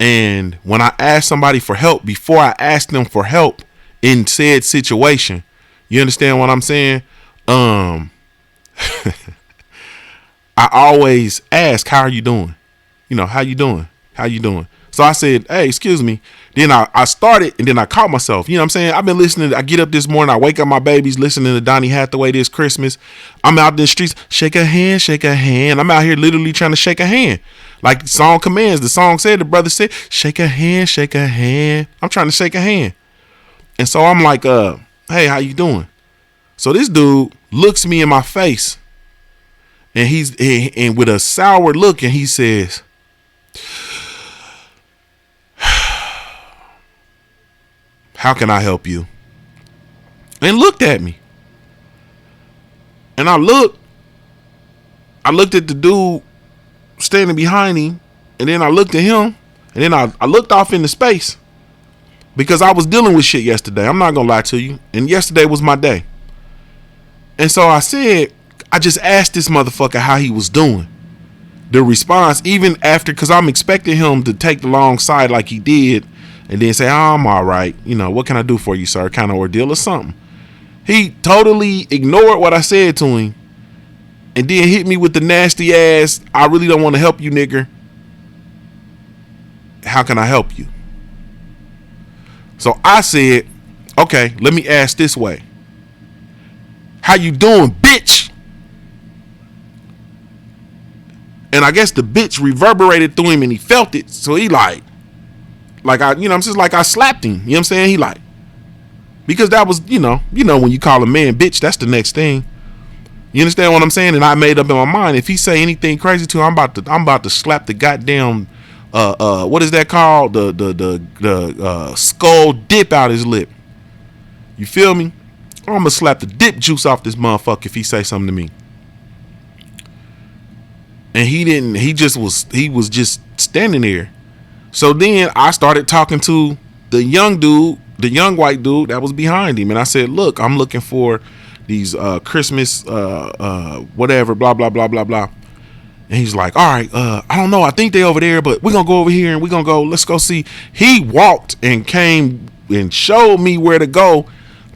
A: And when I ask somebody for help, before I ask them for help in said situation, you understand what I'm saying? I always ask, how are you doing? How you doing? How you doing? So I said, hey, excuse me. Then I started, and then I caught myself. You know what I'm saying? I've been listening. I get up this morning. I wake up my babies listening to Donny Hathaway this Christmas. I'm out in the streets. Shake a hand, shake a hand. I'm out here literally trying to shake a hand. Like the song commands. The song said, the brother said, shake a hand, shake a hand. I'm trying to shake a hand. And so I'm like, hey, how you doing? So this dude looks me in my face. And and with a sour look, and he says, how can I help you? And looked at me. And I looked at the dude standing behind him, and then I looked at him, and then I looked off into space because I was dealing with shit yesterday. I'm not gonna lie to you. And yesterday was my day. And so I just asked this motherfucker how he was doing. The response, even after, because I'm expecting him to take the long side like he did, and then say, oh, I'm all right. What can I do for you, sir? Kind of ordeal or something. He totally ignored what I said to him and then hit me with the nasty ass, I really don't want to help you, nigger. How can I help you? So I said, okay, let me ask this way. How you doing, bitch? And I guess the bitch reverberated through him and he felt it. So he like I'm just like I slapped him. You know what I'm saying? He like, because that was, when you call a man bitch, that's the next thing. You understand what I'm saying? And I made up in my mind, if he say anything crazy to him, I'm about to slap the goddamn what is that called? The skull dip out his lip. You feel me? I'm gonna slap the dip juice off this motherfucker if he say something to me. And he didn't. He was just standing there. So then I started talking to the young dude, the young white dude that was behind him, and I said, "Look, I'm looking for these Christmas whatever, blah blah blah blah blah." And he's like, "All right, I don't know. I think they over there, but we're gonna go over here and we're gonna go. Let's go see." He walked and came and showed me where to go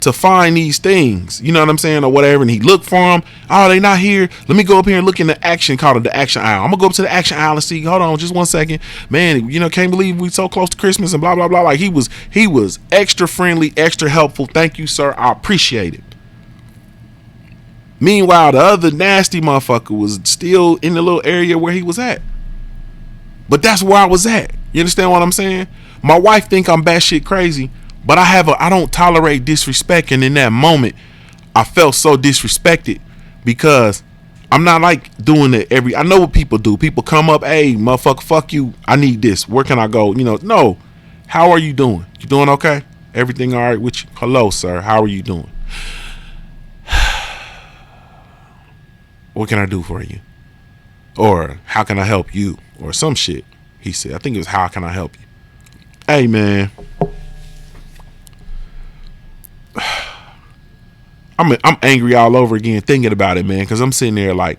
A: to find these things, you know what I'm saying, or whatever. And he looked for them. Oh, they not here. Let me go up here and look in the action, called it the action aisle. I'm gonna go up to the action aisle and see. Hold on, just 1 second, man. Can't believe we so close to Christmas and blah blah blah. Like he was extra friendly, extra helpful. Thank you, sir. I appreciate it. Meanwhile, the other nasty motherfucker was still in the little area where he was at. But that's where I was at. You understand what I'm saying? My wife think I'm batshit crazy. But I don't tolerate disrespect, and in that moment, I felt so disrespected because I'm not like doing it I know what people do. People come up, hey, motherfucker, fuck you. I need this. Where can I go? No. How are you doing? You doing okay? Everything all right with you? Hello, sir. How are you doing? What can I do for you? Or how can I help you? Or some shit. He said, I think it was, how can I help you? Hey, man. I'm angry all over again thinking about it, man, because I'm sitting there like,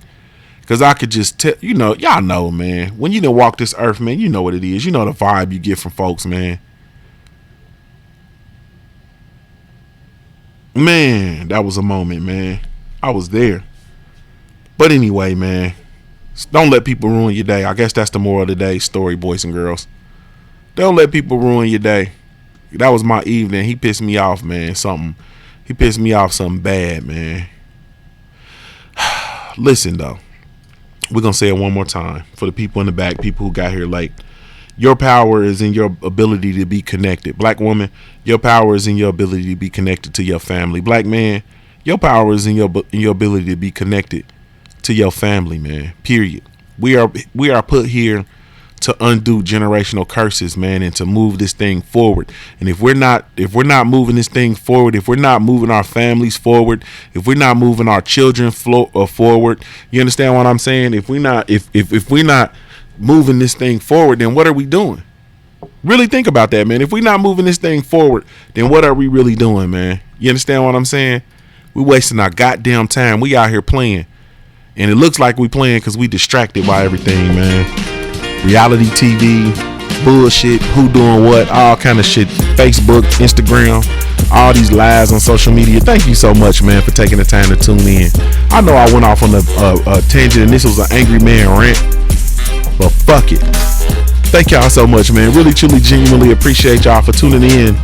A: because I could just tell, y'all know, man, when you done walk this earth, man, you know what it is. You know the vibe you get from folks, man. Man, that was a moment, man. I was there. But anyway, man, don't let people ruin your day. I guess that's the moral of the day story, boys and girls. Don't let people ruin your day. That was my evening. He pissed me off, man. He pissed me off something bad, man. Listen, though. We're going to say it one more time for the people in the back, people who got here late. Your power is in your ability to be connected. Black woman, your power is in your ability to be connected to your family. Black man, Your power is in your ability to be connected to your family, man. Period. We are put here to undo generational curses, man, and to move this thing forward. And if we're not moving this thing forward, if we're not moving our families forward, if we're not moving our children forward, you understand what I'm saying? If we're not moving this thing forward, then what are we doing? Really think about that, man. If we're not moving this thing forward, then what are we really doing, man? You understand what I'm saying? We're wasting our goddamn time. We out here playing, and it looks like we playing because we distracted by everything, man. Reality TV, bullshit, who doing what, all kind of shit. Facebook, Instagram, all these lies on social media. Thank you so much, man, for taking the time to tune in. I know I went off on a tangent and this was an angry man rant, but fuck it. Thank y'all so much, man. Really, truly, genuinely appreciate y'all for tuning in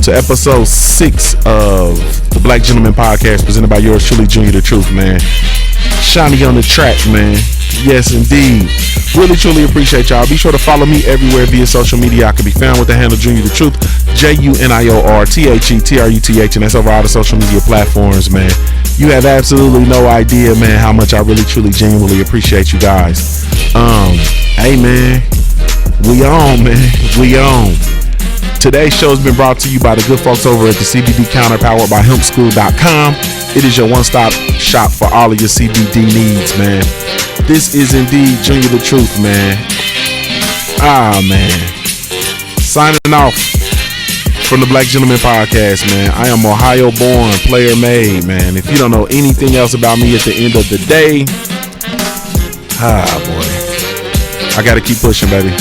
A: to episode 6 of the Black Gentleman Podcast, presented by yours truly, Junior the Truth, man. Shiny on the track, man. Yes, indeed. Really, truly appreciate y'all. Be sure to follow me everywhere via social media. I can be found with the handle Junior the Truth, JuniorTheTruth, and that's over all the social media platforms, man. You have absolutely no idea, man, how much I really, truly, genuinely appreciate you guys. Hey, man, we on, man. We on. Today's show has been brought to you by the good folks over at the CBD Counter, powered by hempschool.com. It is your one-stop shop for all of your CBD needs, man. This is indeed Junior the Truth, man. Man. Signing off from the Black Gentleman Podcast, man. I am Ohio born, player made, man. If you don't know anything else about me at the end of the day, boy, I gotta keep pushing, baby.